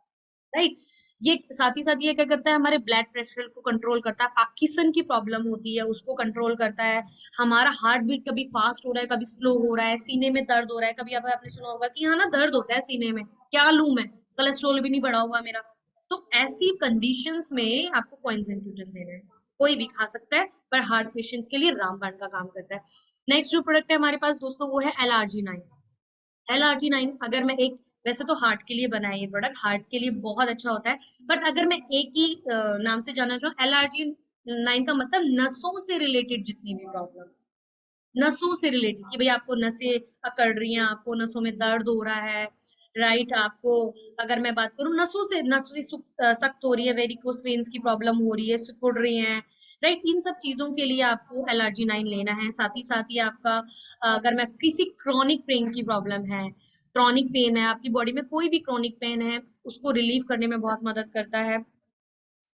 राइट। ये साथ ही साथ ये क्या करता है, हमारे ब्लड प्रेशर को कंट्रोल करता है, पार्किंसन की प्रॉब्लम होती है उसको कंट्रोल करता है, हमारा हार्ट बीट कभी फास्ट हो रहा है कभी स्लो हो रहा है, सीने में दर्द हो रहा है कभी, अब आपने सुना होगा कि हाँ ना दर्द होता है सीने में, क्या लूं मैं, कोलेस्ट्रॉल भी नहीं बढ़ा हुआ मेरा, तो ऐसी कंडीशंस में आपको कोएंजाइम क्यूटिन देना है। कोई भी खा सकता है, पर हार्ट पेशेंट्स के लिए रामबाण का काम करता है। नेक्स्ट जो प्रोडक्ट है हमारे पास दोस्तों वो है LRG9। LRG9 अगर मैं एक, वैसे तो हार्ट के लिए बना है ये प्रोडक्ट, हार्ट के लिए बहुत अच्छा होता है, बट अगर मैं एक ही नाम से जानना चाहूँ, LRG9 का मतलब नसों से रिलेटेड जितनी भी प्रॉब्लम, नसों से रिलेटेड, कि भाई आपको नसें अकड़ रही हैं, आपको नसों में दर्द हो रहा है, राइट, आपको, अगर मैं बात करूं नसों से सख्त हो रही है, वेरिकोस वेन्स की प्रॉब्लम हो रही है, सिकुड़ रही हैं, राइट, इन सब चीजों के लिए आपको LRG9 लेना है। साथ ही आपका अगर मैं किसी क्रॉनिक पेन की प्रॉब्लम है, क्रॉनिक पेन है, आपकी बॉडी में कोई भी क्रॉनिक पेन है उसको रिलीव करने में बहुत मदद करता है।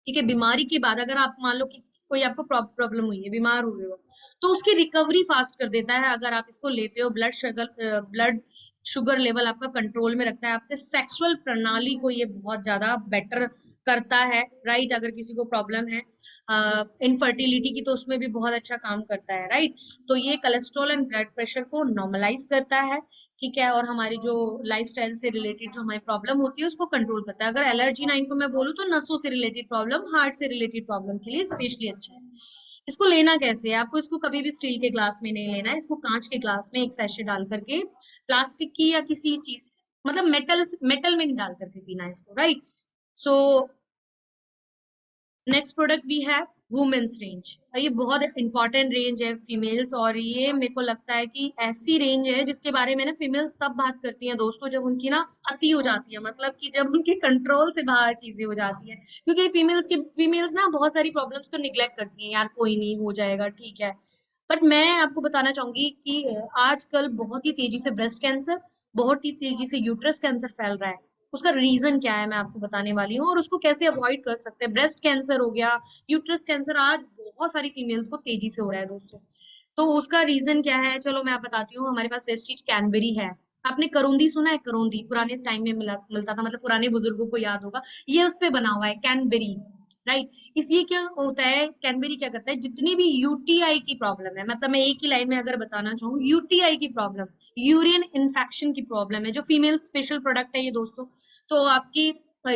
ठीक है, बीमारी के बाद अगर आप मान लो कि कोई आपको प्रॉब्लम हुई है, बीमार हुए हो, तो उसकी रिकवरी फास्ट कर देता है अगर आप इसको लेते हो। ब्लड शुगर लेवल आपका कंट्रोल में रखता है, आपके सेक्सुअल प्रणाली को ये बहुत ज्यादा बेटर करता है, राइट। अगर किसी को प्रॉब्लम है इनफर्टिलिटी की, तो उसमें भी बहुत अच्छा काम करता है, राइट। तो ये कोलेस्ट्रॉल एंड ब्लड प्रेशर को नॉर्मलाइज करता है, ठीक है, और हमारी जो लाइफस्टाइल से रिलेटेड जो हमारी प्रॉब्लम होती है उसको कंट्रोल करता है। अगर एलर्जी 9 को मैं बोलूँ तो नसों से रिलेटेड प्रॉब्लम, हार्ट से रिलेटेड प्रॉब्लम के लिए स्पेशली अच्छा है। इसको लेना कैसे है, आपको इसको कभी भी स्टील के ग्लास में नहीं लेना है, इसको कांच के ग्लास में एक सैशे डाल करके, प्लास्टिक की या किसी चीज, मतलब मेटल मेटल में नहीं डाल करके पीना है इसको, राइट। सो नेक्स्ट प्रोडक्ट भी है वुमेन्स रेंज। ये बहुत इंपॉर्टेंट रेंज है फीमेल्स, और ये मेरे को लगता है कि ऐसी रेंज है जिसके बारे में ना फीमेल्स तब बात करती हैं दोस्तों जब उनकी ना अति हो जाती है, मतलब कि जब उनके कंट्रोल से बाहर चीजें हो जाती है। क्योंकि फीमेल्स ना बहुत सारी प्रॉब्लम्स तो निग्लेक्ट करती हैं, यार कोई नहीं हो जाएगा, ठीक है। बट मैं आपको बताना चाहूंगी कि आजकल बहुत ही तेजी से ब्रेस्ट कैंसर, बहुत ही तेजी से यूट्रस कैंसर फैल रहा है। उसका रीजन क्या है मैं आपको बताने वाली हूँ, और उसको कैसे अवॉइड कर सकते हैं। ब्रेस्ट कैंसर हो गया, यूट्रस कैंसर आज बहुत सारी फीमेल्स को तेजी से हो रहा है दोस्तों। तो उसका रीजन क्या है, चलो मैं आप बताती हूँ। हमारे पास वेस्टीज कैनबेरी है। आपने करोंदी सुना है? करोंदी पुराने टाइम में मिलता था, मतलब पुराने बुजुर्गों को याद होगा, ये उससे बना हुआ है कैनबेरी, राइट। इसलिए क्या होता है, कैनबेरी क्या करता है, जितनी भी यूटीआई की प्रॉब्लम है, मतलब मैं एक ही लाइन में अगर बताना चाहूँ, यूटीआई की प्रॉब्लम, यूरिन इन्फेक्शन की प्रॉब्लम है, जो फीमेल स्पेशल प्रोडक्ट है ये दोस्तों। तो आपकी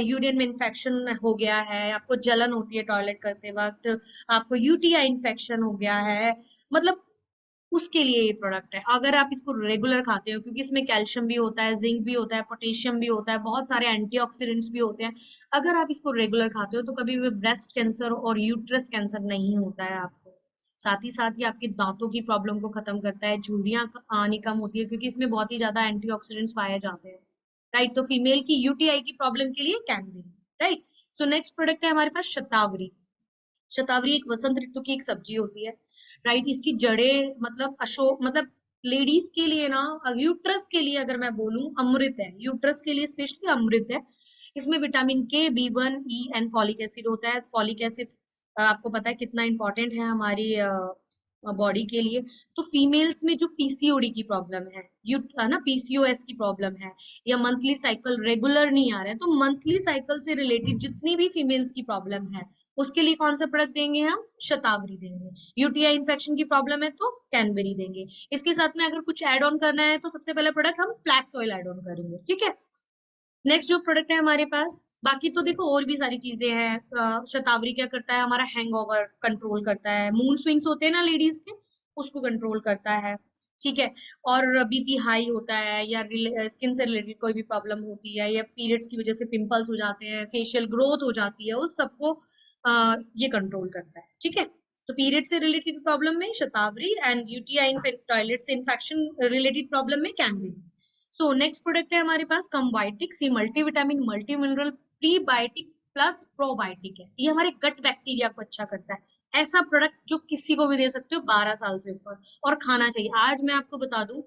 यूरिन में इन्फेक्शन हो गया है, आपको जलन होती है टॉयलेट करते वक्त, आपको यूटीआई इन्फेक्शन हो गया है, मतलब उसके लिए ये प्रोडक्ट है। अगर आप इसको रेगुलर खाते हो, क्योंकि इसमें कैल्शियम भी होता है, जिंक भी होता है, पोटेशियम भी होता है, बहुत सारे एंटीऑक्सीडेंट्स भी होते हैं। अगर आप इसको रेगुलर खाते हो तो कभी भी ब्रेस्ट कैंसर और यूट्रस कैंसर नहीं होता है आपको। साथ ही आपके दांतों की प्रॉब्लम को खत्म करता है, झुर्रियां आनी कम होती है, क्योंकि इसमें बहुत ही ज्यादा एंटीऑक्सीडेंट्स पाए जाते हैं, राइट। तो फीमेल की यूटीआई की प्रॉब्लम के लिए cranberry, right. So next product है हमारे पास शतावरी। शतावरी एक वसंत ऋतु की एक सब्जी होती है, राइट। इसकी जड़ें, मतलब अशोक, मतलब लेडीज के लिए ना, यूट्रस के लिए अगर मैं बोलूं, अमृत है, यूट्रस के लिए स्पेशली अमृत है। इसमें विटामिन के, B1, E and folic acid होता है। फॉलिक एसिड आपको पता है कितना इंपॉर्टेंट है हमारी बॉडी के लिए। तो फीमेल्स में जो पीसीओडी की प्रॉब्लम है, यू ना पीसीओएस की प्रॉब्लम है, या मंथली साइकिल रेगुलर नहीं आ रहा है, तो मंथली साइकिल से रिलेटेड जितनी भी फीमेल्स की प्रॉब्लम है उसके लिए कौन सा प्रोडक्ट देंगे हम? शतावरी देंगे। यूटीआई इन्फेक्शन की प्रॉब्लम है तो कैनबेरी देंगे। इसके साथ में अगर कुछ ऐड ऑन करना है तो सबसे पहला प्रोडक्ट हम फ्लैक्स ऑयल ऐड ऑन करेंगे, ठीक है। नेक्स्ट जो प्रोडक्ट है हमारे पास, बाकी तो देखो और भी सारी चीजें हैं। शतावरी क्या करता है, हमारा हैंगओवर कंट्रोल करता है, मूड स्विंग्स होते हैं ना लेडीज के, उसको कंट्रोल करता है, ठीक है। और बीपी हाई होता है, या स्किन से रिलेटेड कोई भी प्रॉब्लम होती है, या पीरियड्स की वजह से पिंपल्स हो जाते हैं, फेशियल ग्रोथ हो जाती है, उस सबको ये कंट्रोल करता है, ठीक है। तो पीरियड से रिलेटेड प्रॉब्लम में शतावरी, एंड यूटीआई टॉयलेट से इन्फेक्शन रिलेटेड प्रॉब्लम में कैनबेरी। सो नेक्स्ट प्रोडक्ट है हमारे पास कम्बायोटिक्स। ये multivitamin multi mineral prebiotic plus probiotic है। ये हमारे गट बैक्टीरिया को अच्छा करता है। ऐसा प्रोडक्ट जो किसी को भी दे सकते हो 12 साल से ऊपर, और खाना चाहिए। आज मैं आपको बता दूं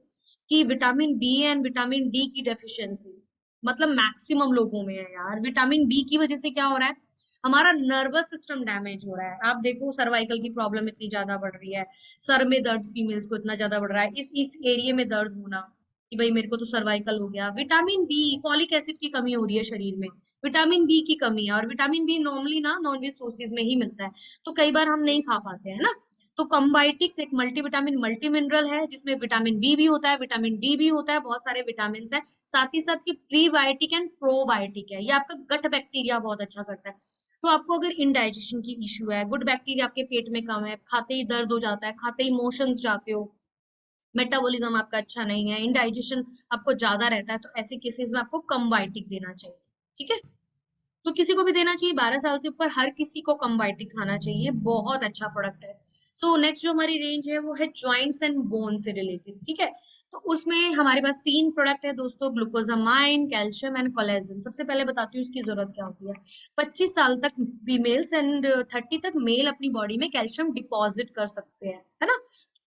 कि vitamin B and vitamin D की डेफिशिएंसी मतलब मैक्सिमम लोगों में है यार। विटामिन बी की वजह से क्या हो रहा है, हमारा नर्वस सिस्टम डैमेज हो रहा है। आप देखो सर्वाइकल की प्रॉब्लम इतनी ज्यादा बढ़ रही है, सर में दर्द फीमेल्स को इतना ज्यादा बढ़ रहा है, इस एरिया में दर्द होना कि भाई मेरे को तो सर्वाइकल हो गया। विटामिन बी, फॉलिक एसिड की कमी हो रही है शरीर में, विटामिन बी की कमी है, और विटामिन बी नॉर्मली ना नॉन वेज सोर्सेज में ही मिलता है, तो कई बार हम नहीं खा पाते हैं ना। तो कम्बायोटिक्स एक मल्टीविटामिन मल्टी मिनरल है, जिसमें विटामिन बी भी होता है, विटामिन डी भी होता है, बहुत सारे विटामिन है। साथ ही साथ ये प्रीबायोटिक एंड प्रोबायोटिक है, ये आपका गट बैक्टीरिया बहुत अच्छा करता है। तो आपको अगर इनडाइजेशन की इश्यू है, गुड बैक्टीरिया आपके पेट में कम है, खाते ही दर्द हो जाता है, खाते ही मोशंस जाते हो, मेटाबॉलिज्म आपका अच्छा नहीं है, इंडाइजेशन आपको ज्यादा रहता है, तो ऐसे केसेस में आपको कम्बायोटिक देना चाहिए, ठीक है। तो किसी को भी देना चाहिए 12 साल से ऊपर, हर किसी को कम्बायोटिक खाना चाहिए, बहुत अच्छा प्रोडक्ट है। सो नेक्स्ट जो हमारी रेंज है वो है जॉइंट्स एंड बोन से रिलेटेड, ठीक है। तो उसमें हमारे पास 3 प्रोडक्ट है दोस्तों, ग्लूकोजामाइन, कैल्शियम एंड कोलेजन। सबसे पहले बताती हूँ इसकी जरूरत क्या होती है। 25 साल तक फीमेल्स एंड 30 तक मेल अपनी बॉडी में कैल्शियम डिपॉजिट कर सकते हैं, है ना।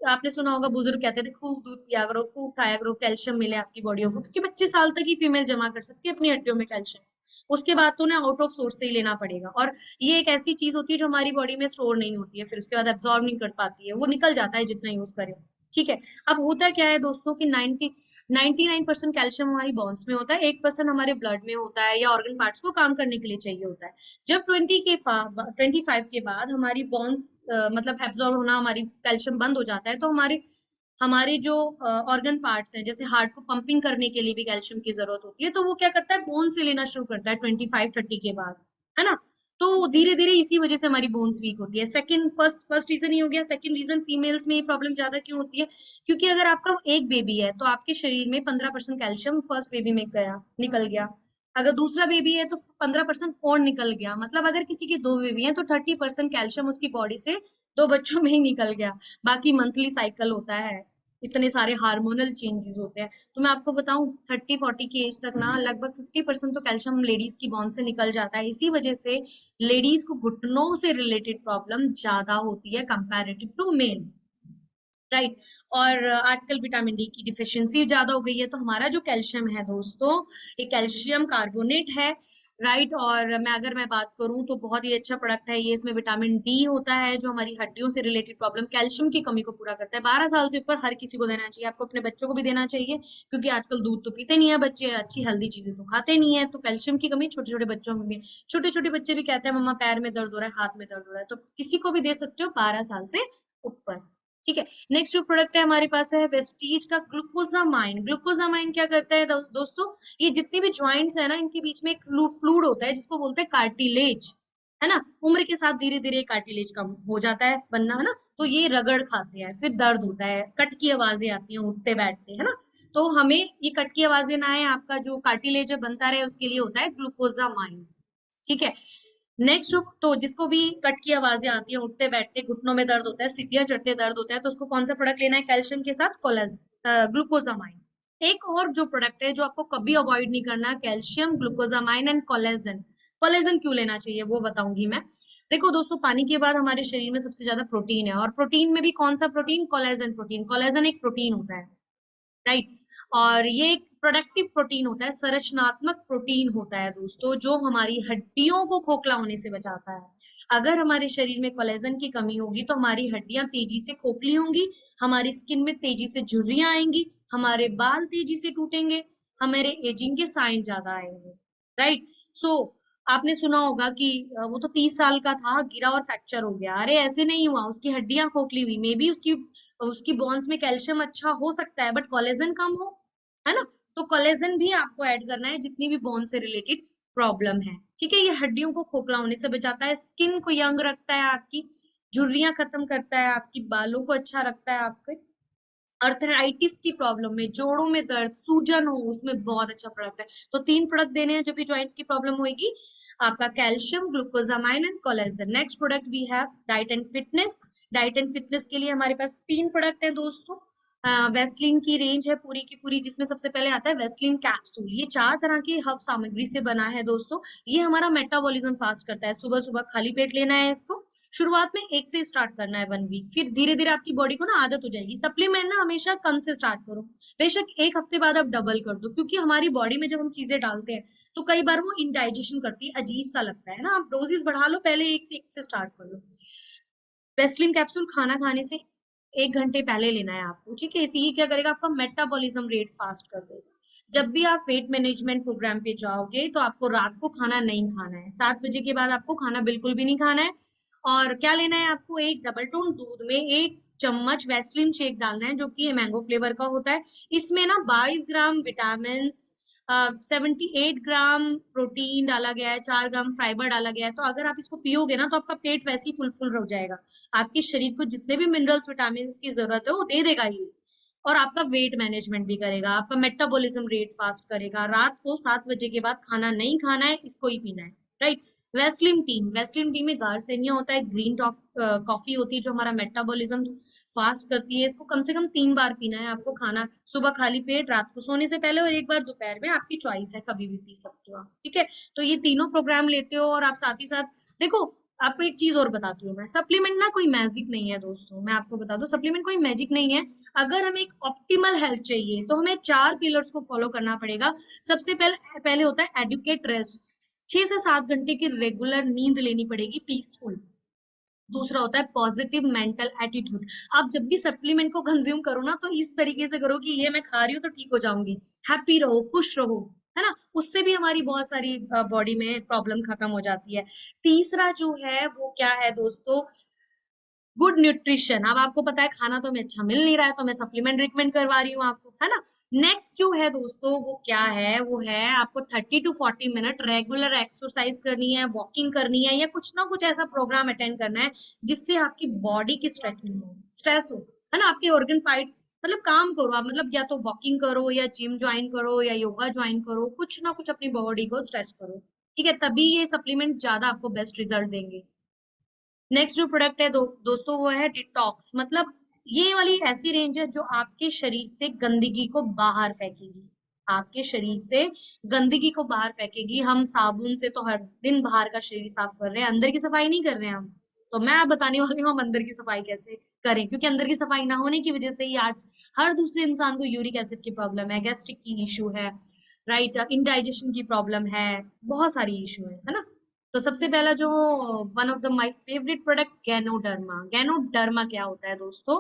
आपने सुना होगा बुजुर्ग कहते थे खूब दूध पिया करो, खूब खाया करो, कैल्शियम मिले आपकी बॉडी को, क्योंकि 25 साल तक ही फीमेल जमा कर सकती है अपनी हड्डियों में कैल्शियम। उसके बाद तो ना आउट ऑफ सोर्स से ही लेना पड़ेगा। और ये एक ऐसी चीज होती है जो हमारी बॉडी में स्टोर नहीं होती है, फिर उसके बाद एब्जॉर्ब नहीं कर पाती है, वो निकल जाता है जितना यूज करें। ठीक है। अब होता क्या है दोस्तों कि 99% कैल्शियम हमारी बोन्स में होता है, 1% हमारे ब्लड में होता है या ऑर्गन पार्ट्स को काम करने के लिए चाहिए होता है। जब 25 के बाद हमारी बोन्स मतलब एब्जॉर्ब होना, हमारी कैल्शियम बंद हो जाता है, तो हमारे हमारे जो ऑर्गन पार्ट्स हैं, जैसे हार्ट को पंपिंग करने के लिए भी कैल्शियम की जरूरत होती है, तो वो क्या करता है, बोन से लेना शुरू करता है 25-30 के बाद, है ना। तो धीरे धीरे इसी वजह से हमारी बोन्स वीक होती है। सेकंड फर्स्ट फर्स्ट रीजन ये हो गया। सेकंड रीजन फीमेल्स में ये प्रॉब्लम ज्यादा क्यों होती है, क्योंकि अगर आपका एक बेबी है तो आपके शरीर में 15% कैल्शियम फर्स्ट बेबी में गया, निकल गया। अगर दूसरा बेबी है तो 15% और निकल गया। मतलब अगर किसी के दो बेबी हैं तो 30% कैल्शियम उसकी बॉडी से दो बच्चों में ही निकल गया। बाकी मंथली साइकिल होता है, इतने सारे हार्मोनल चेंजेस होते हैं। तो मैं आपको बताऊं 30-40 की एज तक ना लगभग 50% तो कैल्शियम लेडीज की बॉन से निकल जाता है। इसी वजह से लेडीज को घुटनों से रिलेटेड प्रॉब्लम ज्यादा होती है कंपैरेटिव टू मेल। राइट। और आजकल विटामिन डी की डिफिशियंसी ज्यादा हो गई है, तो हमारा जो कैल्शियम है दोस्तों, ये कैल्शियम कार्बोनेट है। राइट। और मैं बात करूं तो बहुत ही अच्छा प्रोडक्ट है ये। इसमें विटामिन डी होता है जो हमारी हड्डियों से रिलेटेड प्रॉब्लम, कैल्शियम की कमी को पूरा करता है। 12 साल से ऊपर हर किसी को देना चाहिए, आपको अपने बच्चों को भी देना चाहिए, क्योंकि आजकल दूध तो पीते नहीं है बच्चे, अच्छी हेल्दी चीजें तो खाते नहीं है, तो कैल्शियम की कमी छोटे छोटे बच्चों में भी है। छोटे छोटे बच्चे भी कहते हैं मम्मा पैर में दर्द हो रहा है, हाथ में दर्द हो रहा है, तो किसी को भी दे सकते हो 12 साल से ऊपर। ठीक है। नेक्स्ट जो प्रोडक्ट है हमारे पास है वेस्टीज का ग्लूकोजामाइन। ग्लूकोजामाइन क्या करता है दोस्तों, ये जितनी भी ज्वाइंट्स है ना, इनके बीच में एक फ्लूइड होता है जिसको बोलते हैं कार्टिलेज, है ना। उम्र के साथ धीरे धीरे कार्टिलेज कम हो जाता है बनना, है ना। तो ये रगड़ खाते हैं, फिर दर्द होता है, कट की आवाजें आती हैं उठते बैठते, है ना। तो हमें ये कट की आवाजें ना आए, आपका जो कार्टिलेज बनता रहे, उसके लिए होता है ग्लूकोजामाइन। ठीक है। नेक्स्ट तो जिसको भी कट की आवाजें आती है, उठते बैठते घुटनों में दर्द होता है, सीढ़ियां चढ़ते दर्द होता है, तो उसको कौन सा प्रोडक्ट लेना है कैल्शियम के साथ, कोलेज ग्लूकोजामाइन। एक और जो प्रोडक्ट है जो आपको कभी अवॉइड नहीं करना, calcium glucosamine and collagen. Collagen क्यों लेना चाहिए वो बताऊंगी मैं। देखो दोस्तों, पानी के बाद हमारे शरीर में सबसे ज्यादा प्रोटीन है, और प्रोटीन में भी कौन सा प्रोटीन, कोलेजन प्रोटीन। कोलेजन एक प्रोटीन होता है, राइट। और ये एक प्रोडक्टिव प्रोटीन होता है, संरचनात्मक प्रोटीन होता है दोस्तों, जो हमारी हड्डियों को खोखला होने से बचाता है। अगर हमारे शरीर में कोलेजन की कमी होगी तो हमारी हड्डियां तेजी से खोखली होंगी, हमारी स्किन में तेजी से झुर्रियां आएंगी, हमारे बाल तेजी से टूटेंगे, हमारे एजिंग के साइन ज्यादा आएंगे। राइट। सो आपने सुना होगा कि वो तो 30 साल का था, गिरा और फ्रैक्चर हो गया। अरे ऐसे नहीं हुआ, उसकी हड्डियां खोखली हुई, मे बी उसकी उसकी बोन्स में कैल्शियम अच्छा हो सकता है, बट कोलेजन कम हो, है ना। तो कोलेजन भी आपको ऐड करना है जितनी भी बोन से रिलेटेड प्रॉब्लम है। ठीक है। ये हड्डियों को खोखला होने से बचाता है, स्किन को यंग रखता है, आपकी झुर्रियां खत्म करता है, आपकी बालों को अच्छा रखता है, आपके अर्थराइटिस की प्रॉब्लम में, जोड़ों में दर्द, सूजन हो, उसमें बहुत अच्छा प्रोडक्ट है। तो 3 प्रोडक्ट देने हैं जो भी जॉइंट्स की प्रॉब्लम होगी, आपका calcium, glucosamine and collagen. Next product we have diet and fitness. Diet and fitness के लिए हमारे पास 3 प्रोडक्ट है दोस्तों। वेस्लिन की रेंज है पूरी की पूरी, जिसमें सबसे पहले आता है वेस्लिन कैप्सूल। ये 4 तरह की हर्ब सामग्री से बना है दोस्तों। ये हमारा मेटाबॉलिज्म फास्ट करता है। सुबह सुबह खाली पेट लेना है इसको। शुरुआत में एक से स्टार्ट करना है 1 वीक, फिर धीरे धीरे आपकी बॉडी को ना आदत हो जाएगी। सप्लीमेंट ना हमेशा कम से स्टार्ट करो, बेशक एक हफ्ते बाद आप डबल कर दो, क्योंकि हमारी बॉडी में जब हम चीजें डालते हैं तो कई बार वो इनडाइजेशन करती है, अजीब सा लगता है ना। आप डोजेस बढ़ा लो, पहले एक से स्टार्ट कर लो। वेस्लिन कैप्सूल खाना खाने से 1 घंटे पहले लेना है आपको। ठीक है। इसे ये क्या करेगा, आपका मेटाबॉलिज्म रेट फास्ट कर देगा। जब भी आप वेट मैनेजमेंट प्रोग्राम पे जाओगे तो आपको रात को खाना नहीं खाना है, 7 बजे के बाद आपको खाना बिल्कुल भी नहीं खाना है। और क्या लेना है आपको, एक डबल टोन दूध में 1 चम्मच वेस्लिन शेक डालना है, जो कि मैंगो फ्लेवर का होता है। इसमें ना 22 ग्राम विटामिन, 78 ग्राम प्रोटीन डाला गया है, 4 ग्राम फाइबर डाला गया है। तो अगर आप इसको पियोगे ना तो आपका पेट वैसे ही फुल फुल रह जाएगा, आपके शरीर को जितने भी मिनरल्स विटामिन की जरूरत है वो दे देगा ये। और आपका वेट मैनेजमेंट भी करेगा, आपका मेटाबॉलिज्म रेट फास्ट करेगा। रात को 7 बजे के बाद खाना नहीं खाना है, इसको ही पीना है। राइट। वेस्लिन टी में गार्सेनिया होता है, ग्रीन कॉफी होती है जो हमारा मेटाबॉलिज्म फास्ट करती है। इसको कम से कम 3 बार पीना है आपको, खाना सुबह खाली पेट, रात को सोने से पहले, और एक बार दोपहर में। आपकी चॉइस है, कभी भी पी सकते हो आप। ठीक है। तो ये तीनों प्रोग्राम लेते हो और आप साथ ही साथ देखो, आपको एक चीज और बताती हूँ मैं, सप्लीमेंट ना कोई मैजिक नहीं है दोस्तों, मैं आपको बता दूं सप्लीमेंट कोई मैजिक नहीं है। अगर हमें एक ऑप्टिमल हेल्थ चाहिए तो हमें 4 पिलर्स को फॉलो करना पड़ेगा। सबसे पहले पहले होता है एडुकेट रेस्ट, 6 से 7 घंटे की रेगुलर नींद लेनी पड़ेगी पीसफुल। दूसरा होता है पॉजिटिव मेंटल एटीट्यूड। आप जब भी सप्लीमेंट को कंज्यूम करो ना तो इस तरीके से करो कि ये मैं खा रही हूँ तो ठीक हो जाऊंगी। हैप्पी रहो, खुश रहो, है ना, उससे भी हमारी बहुत सारी बॉडी में प्रॉब्लम खत्म हो जाती है। तीसरा जो है वो क्या है दोस्तों, गुड न्यूट्रिशन। अब आपको पता है खाना तो हमें अच्छा मिल नहीं रहा है तो मैं सप्लीमेंट रिकमेंड करवा रही हूँ आपको, है ना। नेक्स्ट जो है दोस्तों वो क्या है, वो है आपको 30 to 40 मिनट रेगुलर एक्सरसाइज करनी है, वॉकिंग करनी है, या कुछ ना कुछ ऐसा प्रोग्राम अटेंड करना है जिससे आपकी बॉडी की स्ट्रेचिंग हो, स्ट्रेस हो, है ना, आपके ऑर्गन फाइट, मतलब काम करो आप, मतलब या तो वॉकिंग करो या जिम ज्वाइन करो या योगा ज्वाइन करो, कुछ ना कुछ अपनी बॉडी को स्ट्रेच करो, ठीक है, तभी ये सप्लीमेंट ज्यादा आपको बेस्ट रिजल्ट देंगे। नेक्स्ट जो प्रोडक्ट है दोस्तों वो है डिटॉक्स। मतलब ये वाली ऐसी रेंज है जो आपके शरीर से गंदगी को बाहर फेंकेगी, आपके शरीर से गंदगी को बाहर फेंकेगी। हम साबुन से तो हर दिन बाहर का शरीर साफ कर रहे हैं, अंदर की सफाई नहीं कर रहे हैं हम। तो मैं आप बताने वाली हूँ हम अंदर की सफाई कैसे करें, क्योंकि अंदर की सफाई ना होने की वजह से ही आज हर दूसरे इंसान को यूरिक एसिड की प्रॉब्लम है, गैस्ट्रिक की इशू है, राइट, इंडाइजेशन की प्रॉब्लम है, बहुत सारी इशू है ना। तो सबसे पहला जो one of the my favourite product ganoderma. Ganoderma क्या होता है दोस्तों,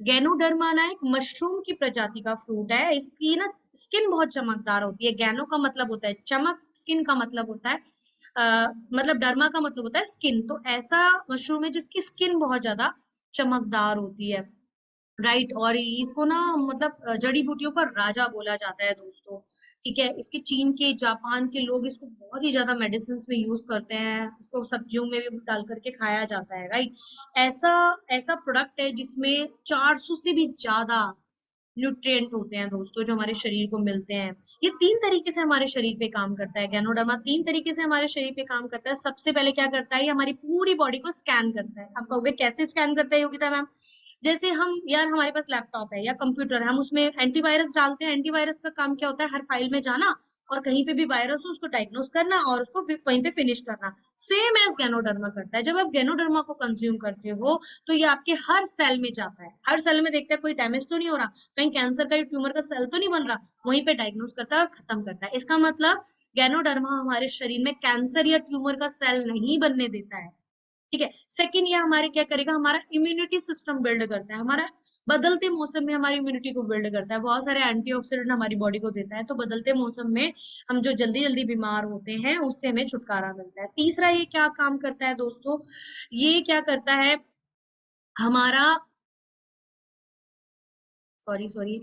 गैनोडर्मा ना एक मशरूम की प्रजाति का फ्रूट है। इसकी ना स्किन बहुत चमकदार होती है। गैनो का मतलब होता है चमक, स्किन का मतलब होता है मतलब डर्मा का मतलब होता है स्किन। तो ऐसा मशरूम है जिसकी स्किन बहुत ज्यादा चमकदार होती है, राइट। और इसको ना मतलब जड़ी बूटियों का राजा बोला जाता है दोस्तों, ठीक है। इसके चीन के, जापान के लोग इसको बहुत ही ज्यादा मेडिसिन में यूज करते हैं, इसको सब्जियों में भी डाल करके खाया जाता है, राइट। ऐसा ऐसा प्रोडक्ट है जिसमें 400 से भी ज्यादा न्यूट्रिएंट होते हैं दोस्तों जो हमारे शरीर को मिलते हैं। ये 3 तरीके से हमारे शरीर पे काम करता है, गैनोडर्मा 3 तरीके से हमारे शरीर पे काम करता है। सबसे पहले क्या करता है, ये हमारी पूरी बॉडी को स्कैन करता है। आप कहोगे कैसे स्कैन करता है योगिता मैम, जैसे हम यार हमारे पास लैपटॉप है या कंप्यूटर है, हम उसमें एंटीवायरस डालते हैं। एंटीवायरस का काम क्या होता है, हर फाइल में जाना और कहीं पे भी वायरस हो उसको डायग्नोस करना और उसको वहीं पे फिनिश करना। सेम एज गैनोडर्मा करता है। जब आप गैनोडर्मा को कंज्यूम करते हो तो ये आपके हर सेल में जाता है, हर सेल में देखता है कोई डैमेज तो नहीं हो रहा, कहीं कैंसर का या ट्यूमर का सेल तो नहीं बन रहा, वहीं पे डायग्नोस करता है और खत्म करता है। इसका मतलब गैनोडर्मा हमारे शरीर में कैंसर या ट्यूमर का सेल नहीं बनने देता है, ठीक है। सेकंड, ये हमारे क्या करेगा, हमारा इम्यूनिटी सिस्टम बिल्ड करता है, हमारा बदलते मौसम में हमारी इम्यूनिटी को बिल्ड करता है, बहुत सारे एंटीऑक्सीडेंट हमारी बॉडी को देता है, तो बदलते मौसम में हम जो जल्दी जल्दी बीमार होते हैं उससे हमें छुटकारा मिलता है। तीसरा ये क्या काम करता है दोस्तों, ये क्या करता है, हमारा, सॉरी सॉरी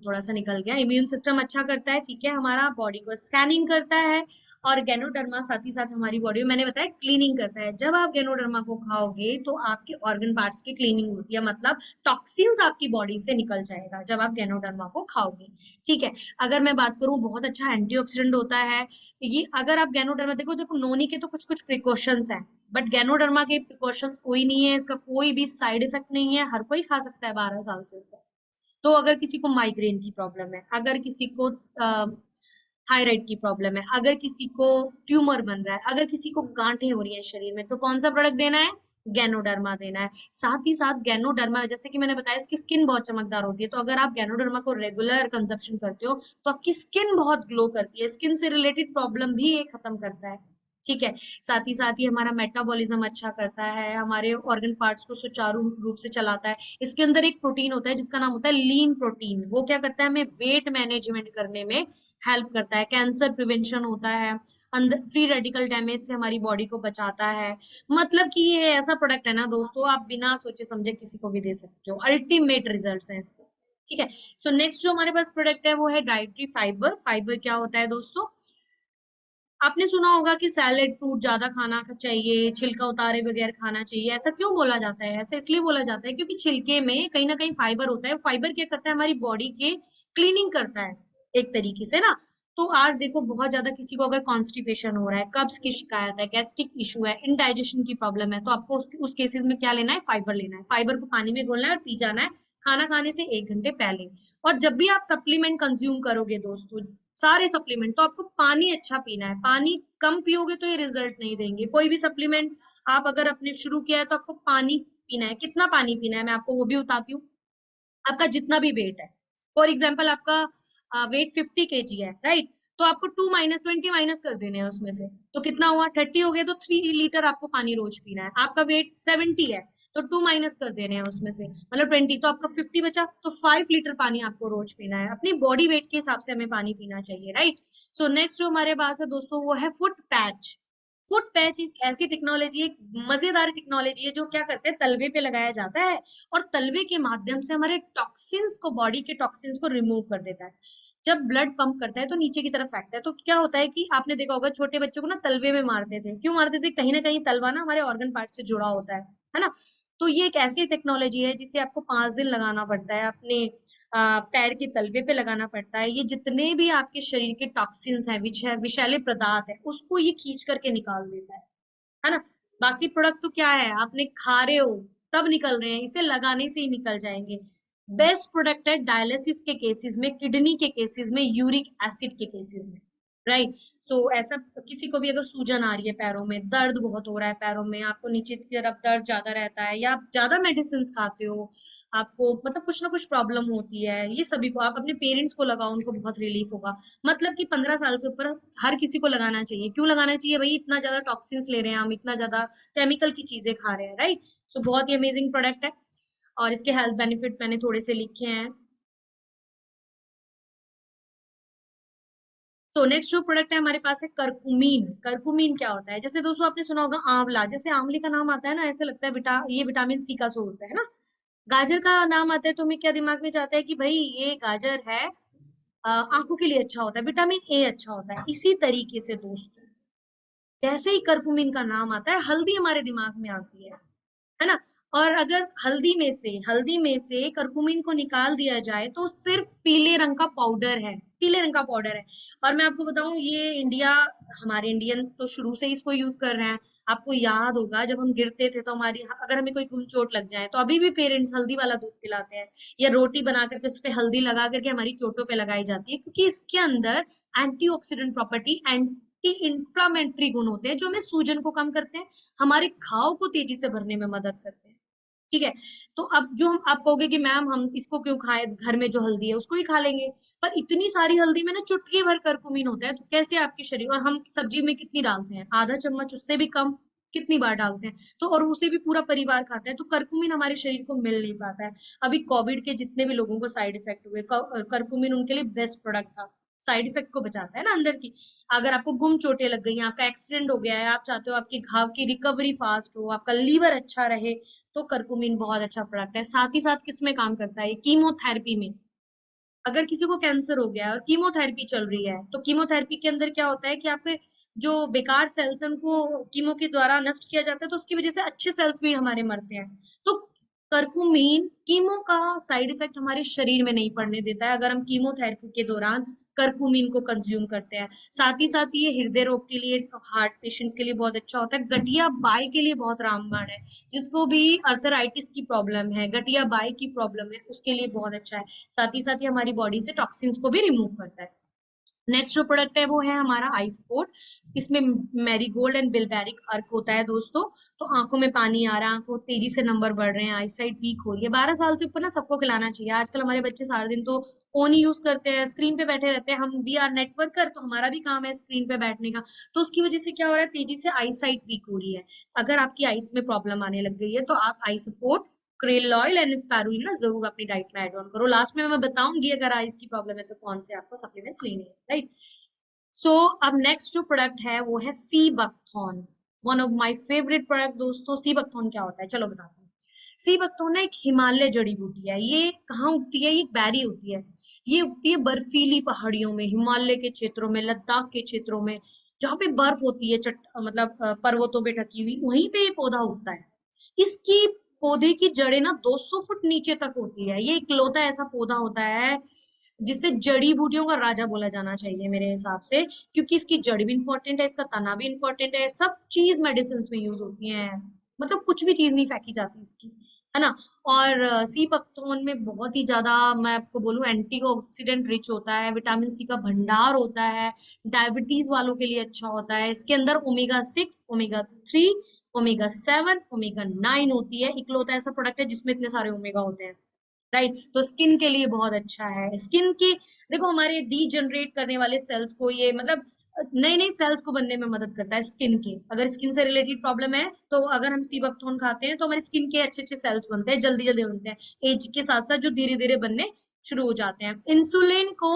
थोड़ा सा निकल गया, इम्यून सिस्टम अच्छा करता है, ठीक है, हमारा बॉडी को स्कैनिंग करता है। और गैनोडर्मा साथ ही साथ हमारी बॉडी में मैंने बताया क्लीनिंग करता है। जब आप गैनोडर्मा को खाओगे तो आपके ऑर्गन पार्ट्स की क्लीनिंग होती है, मतलब टॉक्सिन्स आपकी बॉडी से निकल जाएगा जब आप गैनोडर्मा को खाओगे, ठीक है। अगर मैं बात करूं, बहुत अच्छा एंटीऑक्सीडेंट होता है ये। अगर आप गैनोडर्मा देखो देखो नोनी के तो कुछ कुछ प्रिकॉशंस हैं, बट गैनोडर्मा के प्रिकॉशंस कोई नहीं है, इसका कोई भी साइड इफेक्ट नहीं है, हर कोई खा सकता है 12 साल से ऊपर। तो अगर किसी को माइग्रेन की प्रॉब्लम है, अगर किसी को थायराइड की प्रॉब्लम है, अगर किसी को ट्यूमर बन रहा है, अगर किसी को गांठें हो रही हैं शरीर में, तो कौन सा प्रोडक्ट देना है, गैनोडर्मा देना है। साथ ही साथ गैनोडर्मा, जैसे कि मैंने बताया, इसकी स्किन बहुत चमकदार होती है, तो अगर आप गैनोडर्मा को रेगुलर कंजप्शन करते हो तो आपकी स्किन बहुत ग्लो करती है, स्किन से रिलेटेड प्रॉब्लम भी ये खत्म करता है, ठीक है। साथ ही हमारा मेटाबॉलिज्म अच्छा करता है, हमारे ऑर्गन पार्ट्स को सुचारू रूप से चलाता है। इसके अंदर एक प्रोटीन होता है जिसका नाम होता है लीन प्रोटीन, वो क्या करता है, हमें वेट मैनेजमेंट करने में हेल्प करता है, कैंसर प्रिवेंशन होता है, अंदर फ्री रेडिकल डैमेज से हमारी बॉडी को बचाता है। मतलब कि ये ऐसा प्रोडक्ट है ना दोस्तों, आप बिना सोचे समझे किसी को भी दे सकते हो, अल्टीमेट रिजल्ट्स हैं इसके, ठीक है। सो नेक्स्ट जो हमारे पास प्रोडक्ट है वो है डाइटरी फाइबर। फाइबर क्या होता है दोस्तों, आपने सुना होगा कि सैलेड फ्रूट ज्यादा खाना चाहिए, छिलका उतारे बगैर खाना चाहिए। ऐसा क्यों बोला जाता है, ऐसा इसलिए बोला जाता है क्योंकि छिलके में कहीं ना कहीं फाइबर होता है। फाइबर क्या करता है, हमारी बॉडी के क्लीनिंग करता है एक तरीके से ना। तो आज देखो बहुत ज्यादा किसी को अगर कॉन्स्टिपेशन हो रहा है, कब्ज की शिकायत है, गैस्ट्रिक इशू है, इनडाइजेशन की प्रॉब्लम है, तो आपको उस केसेस में क्या लेना है, फाइबर लेना है। फाइबर को पानी में घोलना है और पी जाना है खाना खाने से 1 घंटे पहले। और जब भी आप सप्लीमेंट कंज्यूम करोगे दोस्तों, सारे सप्लीमेंट। तो आपको पानी अच्छा पीना है, पानी कम पियोगे तो ये रिजल्ट नहीं देंगे। कोई भी सप्लीमेंट आप अगर अपने शुरू किया है तो आपको पानी पीना है। कितना पानी पीना है मैं आपको वो भी बताती हूँ। आपका जितना भी वेट है, फॉर एग्जाम्पल आपका वेट 50 kg है, राइट, तो आपको 2 - 20 माइनस कर देने हैं उसमें से, तो कितना हुआ, 30 हो गया, तो 3 लीटर आपको पानी रोज पीना है। आपका वेट 70 है, तो 2 माइनस कर देने हैं उसमें से, मतलब 20, तो आपका 50 बचा, तो 5 लीटर पानी आपको रोज पीना है। अपनी बॉडी वेट के हिसाब से हमें पानी पीना चाहिए, राइट। सो नेक्स्ट जो हमारे पास है दोस्तों वो है फुट पैच। फुट पैच एक ऐसी टेक्नोलॉजी, एक मजेदार टेक्नोलॉजी है जो क्या करते हैं, तलवे पे लगाया जाता है और तलवे के माध्यम से हमारे टॉक्सिन्स को, बॉडी के टॉक्सिन्स को रिमूव कर देता है। जब ब्लड पंप करता है तो नीचे की तरफ फेंकता है, तो क्या होता है कि आपने देखा होगा छोटे बच्चों को ना तलवे में मारते थे, क्यों मारते थे, कहीं ना कहीं तलवा ना हमारे ऑर्गन पार्ट से जुड़ा होता है ना। तो ये एक ऐसी टेक्नोलॉजी है जिसे आपको 5 दिन लगाना पड़ता है, अपने पैर के तलवे पे लगाना पड़ता है। ये जितने भी आपके शरीर के टॉक्सिन्स हैं, विषैले पदार्थ है, उसको ये खींच करके निकाल देता है ना। बाकी प्रोडक्ट तो क्या है, आपने खा रहे हो तब निकल रहे हैं, इसे लगाने से ही निकल जाएंगे। बेस्ट प्रोडक्ट है डायलिसिस के केसेस में, किडनी के केसेस में, यूरिक एसिड के केसेस में, राइट। सो ऐसा किसी को भी अगर सूजन आ रही है, पैरों में दर्द बहुत हो रहा है, पैरों में आपको नीचे की तरफ दर्द ज्यादा रहता है, या आप ज्यादा मेडिसिन खाते हो, आपको मतलब कुछ ना कुछ प्रॉब्लम होती है, ये सभी को आप अपने पेरेंट्स को लगाओ, उनको बहुत रिलीफ होगा। मतलब कि 15 साल से ऊपर हर किसी को लगाना चाहिए। क्यों लगाना चाहिए भाई, इतना ज्यादा टॉक्सिन्स ले रहे हैं हम, इतना ज्यादा केमिकल की चीजें खा रहे हैं, राइट। सो बहुत ही अमेजिंग प्रोडक्ट है, और इसके हेल्थ बेनिफिट मैंने थोड़े से लिखे हैं। सो नेक्स्ट जो प्रोडक्ट है हमारे पास है करकुमीन। करकुमीन क्या होता है, जैसे दोस्तों आपने सुना होगा आंवला, जैसे आंवले का नाम आता है ना, ऐसे लगता है ये विटामिन सी का सोर्स है ना। गाजर का नाम आता है तो हमें क्या दिमाग में जाता है कि भाई ये गाजर है, आंखों के लिए अच्छा होता है, विटामिन ए अच्छा होता है। इसी तरीके से दोस्तों, जैसे ही करकुमिन का नाम आता है हल्दी हमारे दिमाग में आती है ना। और अगर हल्दी में से करकुमिन को निकाल दिया जाए तो सिर्फ पीले रंग का पाउडर है, पीले रंग का पाउडर है। और मैं आपको बताऊं, ये इंडिया, हमारे इंडियन तो शुरू से ही इसको यूज कर रहे हैं। आपको याद होगा जब हम गिरते थे तो हमारी, अगर हमें कोई गुम चोट लग जाए तो अभी भी पेरेंट्स हल्दी वाला दूध पिलाते हैं, या रोटी बना करके उस पे हल्दी लगा करके हमारी चोटों पे लगाई जाती है, क्योंकि इसके अंदर एंटीऑक्सीडेंट प्रॉपर्टी, एंटी इंफ्लामेटरी गुण होते हैं जो हमें सूजन को कम करते हैं, हमारे घाव को तेजी से भरने में मदद करते हैं। ठीक है। तो अब जो हम आप कहोगे कि मैम हम इसको क्यों खाएं, घर में जो हल्दी है उसको ही खा लेंगे, पर इतनी सारी हल्दी में ना चुटकी भर करकुमिन होता है, तो कैसे आपके शरीर, और हम सब्जी में कितनी डालते हैं, आधा चम्मच, उससे भी कम, कितनी बार डालते हैं, तो और उसे भी पूरा परिवार खाता है, तो करकुमिन हमारे शरीर को मिल नहीं पाता है। अभी कोविड के जितने भी लोगों को साइड इफेक्ट हुए, करकुमिन उनके लिए बेस्ट प्रोडक्ट था, साइड इफेक्ट को बचाता है ना अंदर की। अगर आपको गुम चोटें लग गई हैं, आपका एक्सीडेंट हो गया है, आप चाहते हो आपके घाव की रिकवरी फास्ट हो, आपका लीवर अच्छा रहे, तो करकुमिन बहुत अच्छा प्रोडक्ट है। साथ ही साथ किसमें काम करता है, कीमोथेरेपी में। अगर किसी को कैंसर हो गया है और कीमोथेरेपी चल रही है, तो कीमोथेरेपी के अंदर क्या होता है कि आपके जो बेकार सेल्स हैं उनको कीमो के द्वारा नष्ट किया जाता है, तो उसकी वजह से अच्छे सेल्स भी हमारे मरते हैं। तो करकुमिन कीमो का साइड इफेक्ट हमारे शरीर में नहीं पड़ने देता है, अगर हम कीमोथेरेपी के दौरान करकुमिन को कंज्यूम करते हैं। साथ ही साथ ये हृदय रोग के लिए, हार्ट पेशेंट्स के लिए बहुत अच्छा होता है, गठिया बाई के लिए बहुत रामबाण है, जिसको भी अर्थराइटिस की प्रॉब्लम है, गठिया बाई की प्रॉब्लम है, उसके लिए बहुत अच्छा है। साथ ही साथ ये हमारी बॉडी से टॉक्सिन्स को भी रिमूव करता है। नेक्स्ट जो प्रोडक्ट है वो है हमारा आई सपोर्ट। इसमें मैरीगोल्ड एंड बिलबेरिक अर्क होता है दोस्तों। तो आंखों में पानी आ रहा है, आंखों तेजी से नंबर बढ़ रहे हैं, आई साइट वीक हो रही है, 12 साल से ऊपर ना सबको खिलाना चाहिए। आजकल हमारे बच्चे सारा दिन तो फोन ही यूज करते हैं, स्क्रीन पे बैठे रहते हैं, हम वी आर नेटवर्कर, तो हमारा भी काम है स्क्रीन पे बैठने का। तो उसकी वजह से क्या हो रहा है, तेजी से आई साइट वीक हो रही है। अगर आपकी आईज में प्रॉब्लम आने लग गई है तो आप eye support, krill oil and spirulina ना जरूर अपनी डाइट में ऐड ऑन करो। लास्ट में मैं बताऊंगी अगर आइस की प्रॉब्लम है तो कौन से आपको सप्लीमेंट्स लेने हैं, राइट। सो अब नेक्स्ट जो प्रोडक्ट है वो है sea buckthorn, one of my favourite product दोस्तों। सी बकथॉन क्या होता है, चलो बताते हैं। सी बकथॉन ना एक हिमालय जड़ी बूटी है। ये कहाँ उगती है, ये एक बैरी होती है। ये उगती है बर्फीली पहाड़ियों में, हिमालय के क्षेत्रों में, लद्दाख के क्षेत्रों में, जहाँ पे बर्फ होती है, मतलब पर्वतों पे ढकी हुई, वहीं पे ये पौधा उगता है। इसकी पौधे की जड़ें ना 200 फुट नीचे तक होती है। ये इकलौता ऐसा पौधा होता है जिसे जड़ी बूटियों का राजा बोला जाना चाहिए मेरे हिसाब से, क्योंकि इसकी जड़ भी इंपॉर्टेंट है, इसका तना भी इंपॉर्टेंट है, सब चीज मेडिसिन में यूज होती है, मतलब कुछ भी चीज नहीं फेंकी जाती इसकी। है ना। और सी पत्थोन में बहुत ही ज्यादा, मैं आपको बोलूं, एंटीऑक्सीडेंट रिच होता है, विटामिन सी का भंडार होता है, डायबिटीज वालों के लिए अच्छा होता है। इसके अंदर ओमेगा 6, ओमेगा 3, ओमेगा 7, ओमेगा 9 होती है। इकलौता ऐसा प्रोडक्ट है जिसमें इतने सारे ओमेगा होते हैं, राइट। तो स्किन के लिए बहुत अच्छा है। स्किन की, देखो, हमारे डीजनरेट करने वाले सेल्स को ये, मतलब नई नई सेल्स को बनने में मदद करता है स्किन के। अगर स्किन से रिलेटेड प्रॉब्लम है तो अगर हम सीबकथॉर्न खाते हैं तो हमारी स्किन के अच्छे अच्छे सेल्स बनते हैं, जल्दी जल्दी बनते हैं एज के साथ साथ, जो धीरे धीरे बनने शुरू हो जाते हैं। इंसुलिन को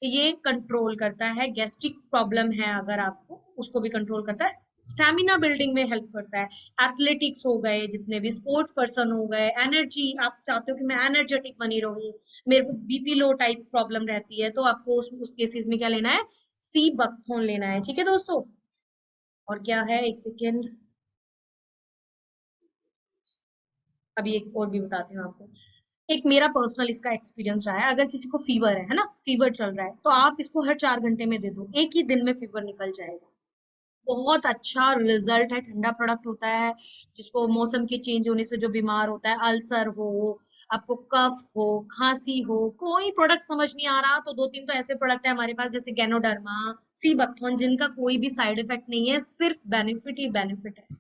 ये कंट्रोल करता है। गैस्ट्रिक प्रॉब्लम है अगर आपको, उसको भी कंट्रोल करता है। स्टेमिना बिल्डिंग में हेल्प करता है। एथलेटिक्स हो गए, जितने भी स्पोर्ट्स पर्सन हो गए, एनर्जी, आप चाहते हो कि मैं एनर्जेटिक बनी रहूं, मेरे को बीपी लो टाइप प्रॉब्लम रहती है, तो आपको उस केसेस में क्या लेना है, सी बकथोन लेना है, ठीक है दोस्तों। और क्या है, एक सेकेंड, अभी एक और भी बताती हूँ आपको। एक मेरा पर्सनल इसका एक्सपीरियंस रहा है। अगर किसी को फीवर है ना, फीवर चल रहा है, तो आप इसको हर 4 घंटे में दे दो, एक ही दिन में फीवर निकल जाएगा। बहुत अच्छा रिजल्ट है। ठंडा प्रोडक्ट होता है, जिसको मौसम के चेंज होने से जो बीमार होता है, अल्सर हो, आपको कफ हो, खांसी हो, कोई प्रोडक्ट समझ नहीं आ रहा तो दो तीन तो ऐसे प्रोडक्ट है हमारे पास, जैसे गैनोडर्मा, सी बकथॉन, जिनका कोई भी साइड इफेक्ट नहीं है, सिर्फ बेनिफिट ही बेनिफिट है।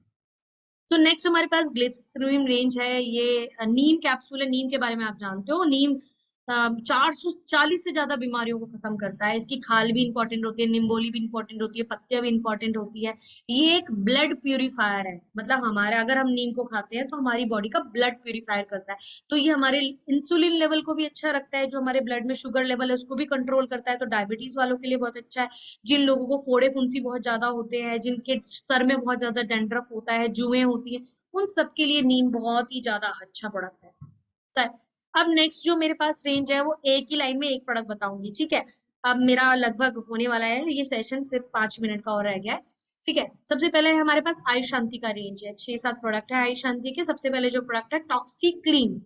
तो नेक्स्ट हमारे पास ग्लिसरीन रेंज है। ये नीम कैप्सूल है। नीम के बारे में आप जानते हो, नीम 440 से ज्यादा बीमारियों को खत्म करता है। इसकी खाल भी इंपॉर्टेंट होती है, निम्बोली भी इंपॉर्टेंट होती है, पत्तियां भी इंपॉर्टेंट होती है। ये एक ब्लड प्यूरिफायर है, मतलब हमारे, अगर हम नीम को खाते हैं तो हमारी बॉडी का ब्लड प्यूरिफायर करता है। तो ये हमारे इंसुलिन लेवल को भी अच्छा रखता है, जो हमारे ब्लड में शुगर लेवल है उसको भी कंट्रोल करता है, तो डायबिटीज वालों के लिए बहुत अच्छा है। जिन लोगों को फोड़े फुंसी बहुत ज्यादा होते हैं, जिनके सर में बहुत ज्यादा डेंड्रफ होता है, जुएं होती है, उन सब के लिए नीम बहुत ही ज्यादा अच्छा प्रोडक्ट है सर। अब नेक्स्ट जो मेरे पास रेंज है, वो एक ही लाइन में एक प्रोडक्ट बताऊंगी, ठीक है। अब मेरा लगभग होने वाला है ये सेशन, सिर्फ 5 मिनट का और रह गया है, ठीक है। सबसे पहले हमारे पास आयुष शांति का रेंज है, 6-7 प्रोडक्ट है आयुष शांति के। सबसे पहले जो प्रोडक्ट है, टॉक्सी क्लीन।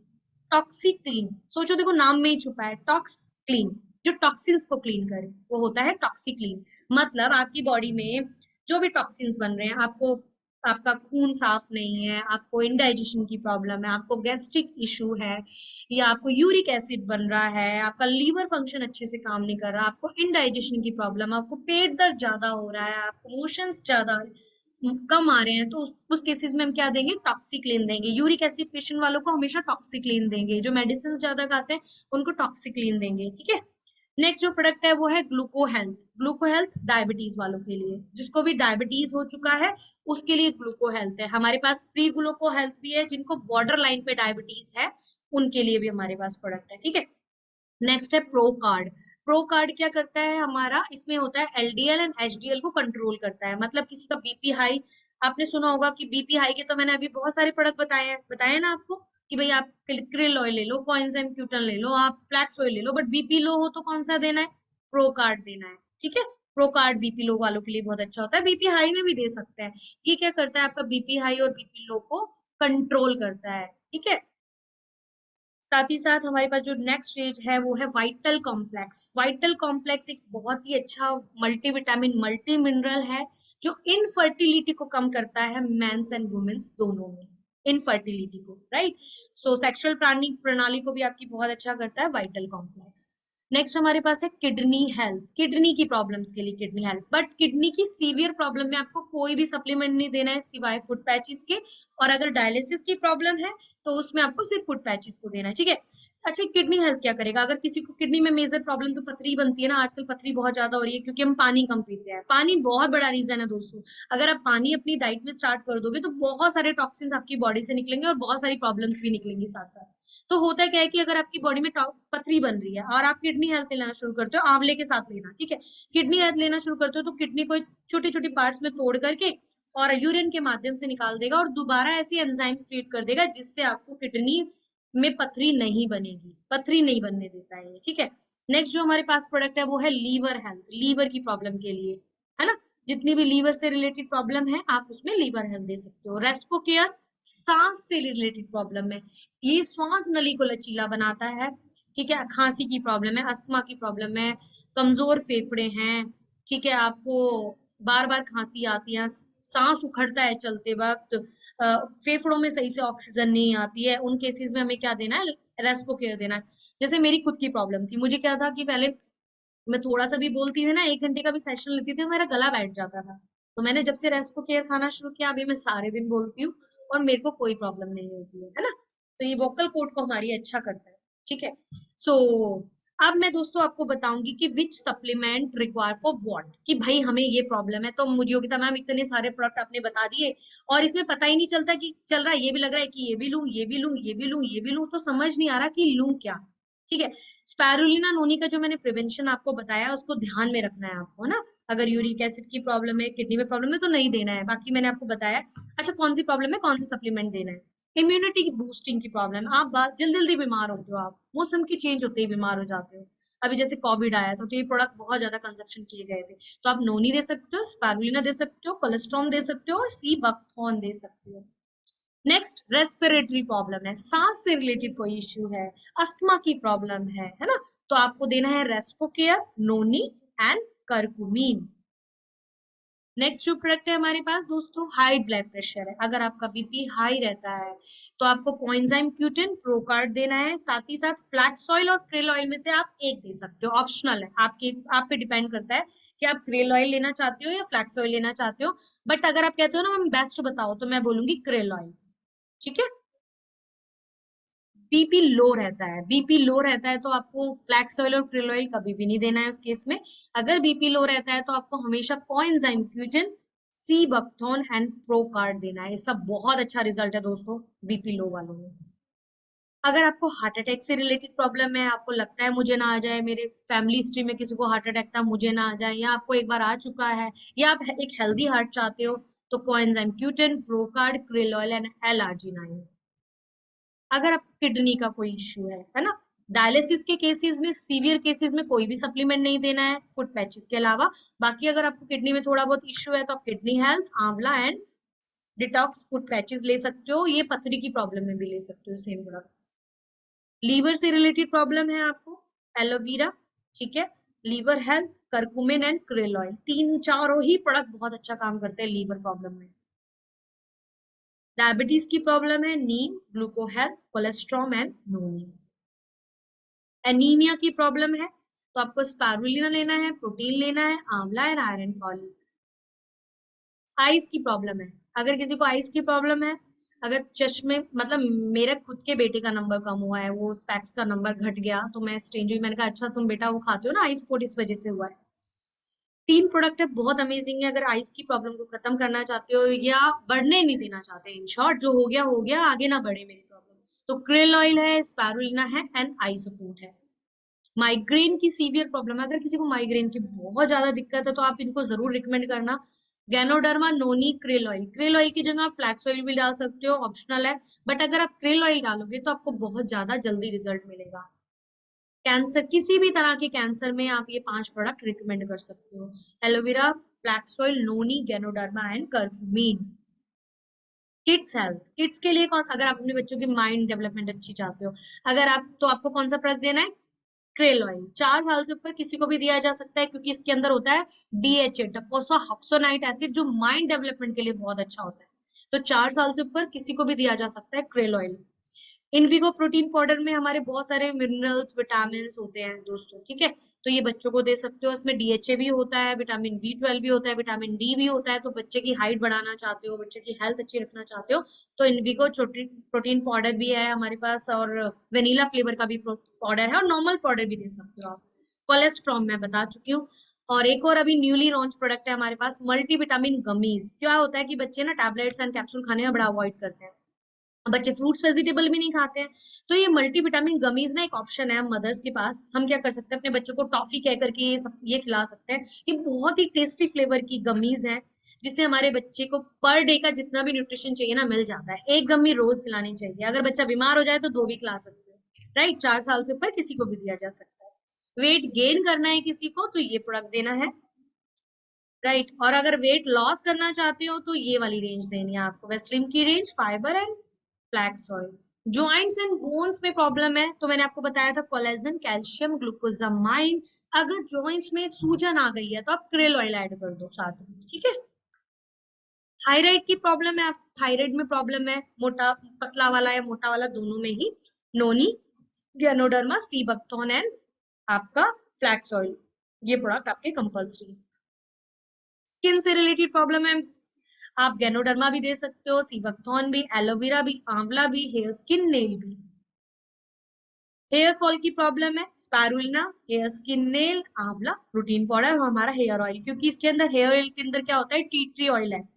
टॉक्सी क्लीन, सोचो, देखो नाम में ही छुपा है, टॉक्स क्लीन, जो टॉक्सिन्स को क्लीन करे वो होता है टॉक्सी क्लीन। मतलब आपकी बॉडी में जो भी टॉक्सिन्स बन रहे हैं, आपको, आपका खून साफ नहीं है, आपको इंडाइजेशन की प्रॉब्लम है, आपको गैस्ट्रिक इशू है, या आपको यूरिक एसिड बन रहा है, आपका लीवर फंक्शन अच्छे से काम नहीं कर रहा, आपको इंडाइजेशन की प्रॉब्लम, आपको पेट दर्द ज्यादा हो रहा है, आपको मोशंस ज्यादा कम आ रहे हैं, तो उस केसेस में हम क्या देंगे, टॉक्सिक्लीन देंगे। यूरिक एसिड पेशेंट वालों को हमेशा टॉक्सिक्लीन देंगे, जो मेडिसिन ज्यादा खाते हैं उनको टॉक्सिक्लीन देंगे, ठीक है। नेक्स्ट जो प्रोडक्ट है वो है ग्लूको हेल्थ। ग्लूको हेल्थ डायबिटीज वालों के लिए, जिसको भी डायबिटीज हो चुका है उसके लिए ग्लूको हेल्थ है हमारे पास। प्री ग्लूको हेल्थ भी है, जिनको बॉर्डर लाइन पे डायबिटीज है उनके लिए भी हमारे पास प्रोडक्ट है, ठीक है। नेक्स्ट है प्रो कार्ड। प्रो कार्ड क्या करता है हमारा, इसमें होता है एलडीएल एंड एचडीएल को कंट्रोल करता है। मतलब किसी का बीपी हाई, आपने सुना होगा कि बीपी हाई के तो मैंने अभी बहुत सारे प्रोडक्ट बताए ना आपको, कि भाई आप क्रिल ऑयल ले लो, कॉइन्जेम क्यूटन ले लो, आप फ्लैक्स ऑयल ले लो, बट बीपी लो हो तो कौन सा देना है, प्रो कार्ड देना है, ठीक है। प्रो कार्ड बीपी लो वालों के लिए बहुत अच्छा होता है। बीपी हाई में भी दे सकते हैं। ये क्या करता है, आपका बीपी हाई और बीपी लो को कंट्रोल करता है, ठीक है। साथ ही साथ हमारे पास जो नेक्स्ट स्टेज है वो है वाइटल कॉम्प्लेक्स। वाइटल कॉम्प्लेक्स एक बहुत ही अच्छा मल्टीविटामिन मल्टी मिनरल है, जो इनफर्टिलिटी को कम करता है, मेंस एंड वुमेन्स दोनों में, इनफर्टिलिटी को, राइट। सो सेक्सुअल प्रणाली प्रणाली को भी आपकी बहुत अच्छा करता है वाइटल कॉम्प्लेक्स। नेक्स्ट हमारे पास है किडनी हेल्थ। किडनी की प्रॉब्लम्स के लिए किडनी हेल्थ, बट किडनी की सीवियर प्रॉब्लम में आपको कोई भी सप्लीमेंट नहीं देना है सिवाय फूड पैचेस के। और अगर डायलिसिस की प्रॉब्लम है तो उसमें आपको सिर्फ फूड पैचेस को देना है, ठीक है। अच्छा, किडनी हेल्थ क्या करेगा, अगर किसी को किडनी में मेजर प्रॉब्लम, तो पथरी बनती है ना, आजकल पथरी बहुत ज्यादा हो रही है क्योंकि हम पानी कम पीते हैं। पानी बहुत बड़ा रीजन है दोस्तों। अगर आप पानी अपनी डाइट में स्टार्ट कर दोगे तो बहुत सारे टॉक्सिन्स आपकी बॉडी से निकलेंगे और बहुत सारी प्रॉब्लम्स भी निकलेंगी साथ साथ। तो होता क्या है कि अगर आपकी बॉडी में पथरी बन रही है और आप किडनी हेल्थ लेना शुरू करते हो, आंवले के साथ लेना, ठीक है। किडनी हेल्थ लेना शुरू करते हो तो किडनी को छोटी छोटी पार्ट्स में तोड़ करके और यूरिन के माध्यम से निकाल देगा और दोबारा ऐसी एंजाइम्स क्रिएट कर देगा जिससे आपको किडनी में पथरी नहीं बनेगी, पथरी नहीं बनने देता है ये, ठीक है। नेक्स्ट जो हमारे पास प्रोडक्ट है वो है लीवर हेल्थ। लीवर की प्रॉब्लम के लिए, है ना, जितनी भी लीवर से रिलेटेड प्रॉब्लम है आप उसमें लीवर हेल्थ दे सकते हो। रेस्पो केयर, सांस से रिलेटेड प्रॉब्लम है, ये श्वास नली को लचीला बनाता है, ठीक है। खांसी की प्रॉब्लम है, अस्थमा की प्रॉब्लम है, कमजोर फेफड़े हैं, ठीक है, आपको बार बार खांसी आती है, सांस उखड़ता है चलते वक्त, फेफड़ों में सही से ऑक्सीजन नहीं आती है, उन केसेस में हमें क्या देना है, रेस्पो केयर देना है। जैसे मेरी खुद की प्रॉब्लम थी, मुझे क्या था कि पहले मैं थोड़ा सा भी बोलती थी ना, 1 घंटे का भी सेशन लेती थी, तो मेरा गला बैठ जाता था। तो मैंने जब से रेस्पो केयर खाना शुरू किया, अभी मैं सारे दिन बोलती हूँ और मेरे को कोई प्रॉब्लम नहीं होती है ना। तो ये वोकल कोड को हमारी अच्छा करता है। ठीक है। सो अब मैं दोस्तों आपको बताऊंगी कि विच सप्लीमेंट रिक्वायर फॉर व्हाट, कि भाई हमें ये प्रॉब्लम है, तो मुझे योगिता मैम इतने सारे प्रोडक्ट आपने बता दिए और इसमें पता ही नहीं चलता कि चल रहा है, ये भी लग रहा है कि ये भी लूं, ये भी लूं, ये भी लूं, ये भी लूं, तो समझ नहीं आ रहा कि लूं क्या। ठीक है। स्पाइरुलिना नोनी का जो मैंने प्रिवेंशन आपको बताया, उसको ध्यान में रखना है आपको ना। अगर यूरिक एसिड की प्रॉब्लम है, किडनी में प्रॉब्लम है, तो नहीं देना है, बाकी मैंने आपको बताया। अच्छा, कौन सी प्रॉब्लम है, कौन सा सप्लीमेंट देना है। इम्यूनिटी की बूस्टिंग की प्रॉब्लम, आप बात जल्दी जल्दी बीमार होते हो, आप मौसम की चेंज होते ही बीमार हो जाते हो। अभी जैसे कोविड आया था, तो ये प्रोडक्ट बहुत ज्यादा कंजप्शन किए गए थे, तो आप नोनी दे सकते हो, स्पारुलिना दे सकते हो, कोलेस्ट्रॉम दे सकते हो और सी बकथॉर्न दे सकते हो। नेक्स्ट, रेस्पिरेटरी प्रॉब्लम है, सांस से रिलेटेड कोई इश्यू है, अस्थमा की प्रॉब्लम है ना, तो आपको देना है रेस्पोकेयर, नोनी एंड करकुमीन। नेक्स्ट जो प्रोडक्ट है हमारे पास दोस्तों, हाई ब्लड प्रेशर है, अगर आपका बीपी हाई रहता है तो आपको कोएंजाइम क्यूटिन प्रोकार्ड देना है, साथ ही साथ फ्लैक्स ऑयल और क्रेल ऑयल में से आप एक दे सकते हो, ऑप्शनल है, आपके आप पे डिपेंड करता है कि आप क्रेल ऑयल लेना चाहते हो या फ्लैक्स ऑयल लेना चाहते हो। बट अगर आप कहते हो ना हम बेस्ट बताओ, तो मैं बोलूंगी क्रेल ऑयल। ठीक है। बीपी लो रहता है, बीपी लो रहता है तो आपको फ्लैक्स ऑयल और क्रिल ऑयल कभी भी नहीं देना है उस केस में। अगर बीपी लो रहता है तो आपको हमेशा coenzyme cutin, sea buckthorn and procard देना है। इसका बहुत अच्छा रिजल्ट है दोस्तों बीपी लो वालों में। अगर आपको हार्ट अटैक से रिलेटेड प्रॉब्लम है, आपको लगता है मुझे ना आ जाए, मेरे फैमिली हिस्ट्री में किसी को हार्ट अटैक था मुझे ना आ जाए, या आपको एक बार आ चुका है, या आप एक हेल्दी हार्ट चाहते हो, तो coenzyme cutin, procard, krill oil and L-arginine. अगर आपको किडनी का कोई इश्यू है ना, डायलिसिस के केसेस में, सीवियर केसेस में कोई भी सप्लीमेंट नहीं देना है फुट पैचेस के अलावा। बाकी अगर आपको किडनी में थोड़ा बहुत इश्यू है, तो आप किडनी हेल्थ, आंवला एंड डिटॉक्स फुट पैचेस ले सकते हो, ये पथरी की प्रॉब्लम में भी ले सकते हो सेम प्रोडक्ट्स। लीवर से रिलेटेड प्रॉब्लम है आपको, एलोवेरा। ठीक है। Liver health, curcumin and krill oil, तीन चारों ही प्रोडक्ट बहुत अच्छा काम करते हैं लीवर प्रॉब्लम में। डायबिटीज की प्रॉब्लम है, नीम, ग्लूको हेल्थ, कोलेस्ट्रॉम एंड नोनी। एनीमिया की प्रॉब्लम है तो आपको स्पारुलिना लेना है, प्रोटीन लेना है, आंवला एंड आयरन फॉलिक। आइस की प्रॉब्लम है, अगर किसी को आइस की प्रॉब्लम है, अगर चश्मे मतलब, मेरे खुद के बेटे का नंबर कम हुआ है, वो स्पेक्स का नंबर घट गया, तो मैं स्ट्रेंज हुई, मैंने कहा अच्छा तुम बेटा वो खाते हो ना आइस कोट, इस वजह से हुआ है। तीन प्रोडक्ट है, बहुत अमेजिंग है, अगर आइस की प्रॉब्लम को खत्म करना चाहते हो या बढ़ने नहीं देना चाहते, इन शॉर्ट जो हो गया आगे ना बढ़े मेरी प्रॉब्लम, तो क्रेल ऑयल है, स्पारुलिना है एंड आई सपोर्ट है। माइग्रेन की सीवियर प्रॉब्लम है, अगर किसी को माइग्रेन की बहुत ज्यादा दिक्कत है, तो आप इनको जरूर रिकमेंड करना, गैनोडर्मा, नोनी, क्रेल ऑयल। क्रेल ऑयल की जगह आप फ्लैक्स ऑयल भी डाल सकते हो, ऑप्शनल है, बट अगर आप क्रेल ऑयल डालोगे तो आपको बहुत ज्यादा जल्दी रिजल्ट मिलेगा। कैंसर, किसी भी तरह के कैंसर में आप ये 5 प्रोडक्ट रिकमेंड कर सकते हो, aloe vera, flax oil, noni, ganoderma and curcumin. Kids health, kids के लिए कौन, अगर आप अपने बच्चों की माइंड डेवलपमेंट अच्छी चाहते हो, अगर आप, तो आपको कौन सा प्रोडक्ट देना है, क्रेल ऑयल। 4 साल से ऊपर किसी को भी दिया जा सकता है, क्योंकि इसके अंदर होता है डीएचए, डकोसा हक्सोनाइट एसिड, जो माइंड डेवलपमेंट के लिए बहुत अच्छा होता है। तो 4 साल से ऊपर किसी को भी दिया जा सकता है क्रेल ऑयल। इनविगो प्रोटीन पाउडर में हमारे बहुत सारे मिनरल्स, विटामिन होते हैं दोस्तों। ठीक है। तो ये बच्चों को दे सकते हो, इसमें डीएचए भी होता है, विटामिन बी 12 भी होता है, विटामिन डी भी होता है, तो बच्चे की हाइट बढ़ाना चाहते हो, बच्चे की हेल्थ अच्छी रखना चाहते हो, तो इनविगो प्रोटीन पाउडर भी है हमारे पास, और वेनिला फ्लेवर का भी पाउडर है, और नॉर्मल पाउडर भी दे सकते हो आप। कोलेस्ट्रॉम मैं बता चुकी हूँ। और एक और अभी न्यूली लॉन्च प्रोडक्ट है हमारे पास, मल्टी विटामिन गमीज। क्या होता है कि बच्चे ना टैबलेट्स एंड कैप्सूल खाने में बड़ा अवॉइड करते हैं, बच्चे फ्रूट्स वेजिटेबल भी नहीं खाते हैं, तो ये मल्टीविटामिन गमीज ना एक ऑप्शन है मदर्स के पास। हम क्या कर सकते हैं, अपने बच्चों को टॉफी कह करके ये खिला सकते हैं। ये बहुत ही टेस्टी फ्लेवर की गमीज है, जिससे हमारे बच्चे को पर डे का जितना भी न्यूट्रिशन चाहिए ना मिल जाता है। एक गम्मी रोज खिलानी चाहिए, अगर बच्चा बीमार हो जाए तो दो भी खिला सकते हैं, राइट। 4 साल से ऊपर किसी को भी दिया जा सकता है। वेट गेन करना है किसी को, तो ये प्रोडक्ट देना है, राइट। और अगर वेट लॉस करना चाहते हो, तो ये वाली रेंज देनी है आपको, वेस्लिन की range, fibre and flax oil. Joints and bones में प्रॉब्लम है, तो मैंने आपको बताया था कोलेजन, कैल्शियम, ग्लूकोजामाइन। अगर जॉइंट्स में सूजन आ गई है, तो आप क्रेल ऑयल ऐड कर दो साथ में। ठीक है। थायराइड की प्रॉब्लम है, थायराइड में प्रॉब्लम है, मोटा पतला वाला या मोटा वाला दोनों में ही, नोनी, गैनोडर्मा, सीबकथॉर्न एंड आपका फ्लैक्स ऑयल, ये प्रोडक्ट आपके कंपल्सरी। स्किन से रिलेटेड प्रॉब्लम है, आप गैनोडर्मा भी दे सकते हो, सीबकथॉर्न भी, एलोवेरा भी, आंवला भी, हेयर स्किन नेल भी। हेयर फॉल की प्रॉब्लम है, स्पारुलिना, हेयर स्किन नेल, आंवला, प्रोटीन पाउडर और हमारा हेयर ऑयल, क्योंकि इसके अंदर हेयर ऑयल के अंदर क्या होता है, टी ट्री ऑयल है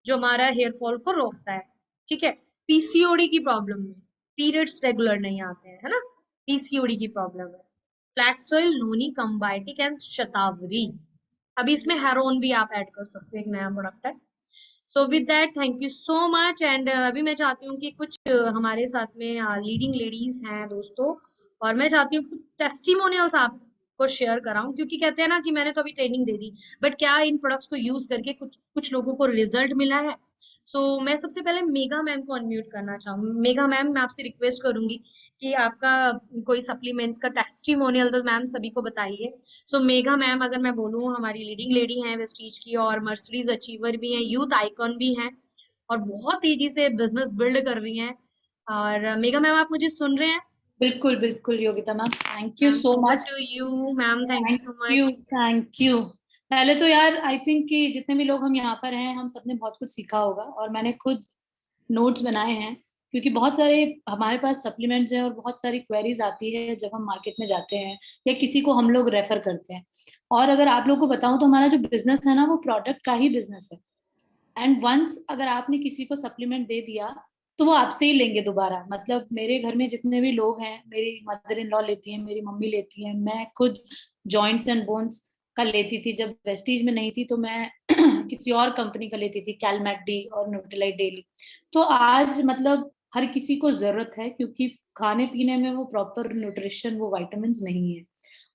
जो हमारा हेयर फॉल को रोकता है। ठीक है। पीसीओडी की प्रॉब्लम में, पीरियड्स रेगुलर नहीं आते हैं, है ना, पीसीओडी की प्रॉब्लम है, फ्लैक्स ऑयल, नोनी, कंबायोटिक एंड शतावरी। अभी इसमें हेरोन भी आप ऐड कर सकते हो, एक नया प्रोडक्ट है। So with that thank you so much. And अभी मैं चाहती हूँ कि कुछ हमारे साथ में लीडिंग लेडीज हैं दोस्तों, और मैं चाहती हूँ कुछ टेस्टिमोनियल्स आपको शेयर कराऊं, क्योंकि कहते हैं ना कि मैंने तो अभी ट्रेनिंग दे दी, बट क्या इन प्रोडक्ट्स को यूज करके कुछ कुछ लोगों को रिजल्ट मिला है। सो मैं सबसे पहले मेघा मैम को अनम्यूट करना चाहूँ। मेघा मैम, मैं आपसे रिक्वेस्ट करूंगी कि आपका कोई सप्लीमेंट्स का टेस्टिमोनियल तो मैम सभी को बताइए। सो मेघा मैम, अगर मैं बोलूँ, हमारी लीडिंग लेडी हैं वेस्टीज की, और मर्सिडीज अचीवर भी हैं, यूथ आइकॉन भी हैं, और बहुत तेजी से बिजनेस बिल्ड कर रही हैं। और मेघा मैम, आप मुझे सुन रहे हैं? बिल्कुल बिल्कुल Yogita ma'am, thank you ma'am, so over much. To you ma'am, thank you thank so you, much. Thank you. पहले तो यार आई थिंक कि जितने भी लोग हम यहाँ पर हैं, हम सबने बहुत कुछ सीखा होगा, और मैंने खुद नोट्स बनाए हैं, क्योंकि बहुत सारे हमारे पास सप्लीमेंट्स हैं और बहुत सारी क्वेरीज आती है जब हम मार्केट में जाते हैं या किसी को हम लोग रेफर करते हैं। और अगर आप लोग को बताऊं तो हमारा जो बिजनेस है ना, वो प्रोडक्ट का ही बिजनेस है। एंड वंस अगर आपने किसी को सप्लीमेंट दे दिया, तो वो आपसे ही लेंगे दोबारा। मतलब मेरे घर में जितने भी लोग हैं, मेरी मदर इन लॉ लेती हैं, मेरी मम्मी लेती है, मैं खुद जॉइंट्स एंड बोन्स का लेती थी। जब वेस्टीज में नहीं थी तो मैं किसी और कंपनी का लेती थी, कैलमैकडी और न्यूट्रीलाइट डेली। तो आज मतलब हर किसी को जरूरत है, क्योंकि खाने पीने में वो प्रॉपर न्यूट्रिशन, वो वाइटामिन नहीं है।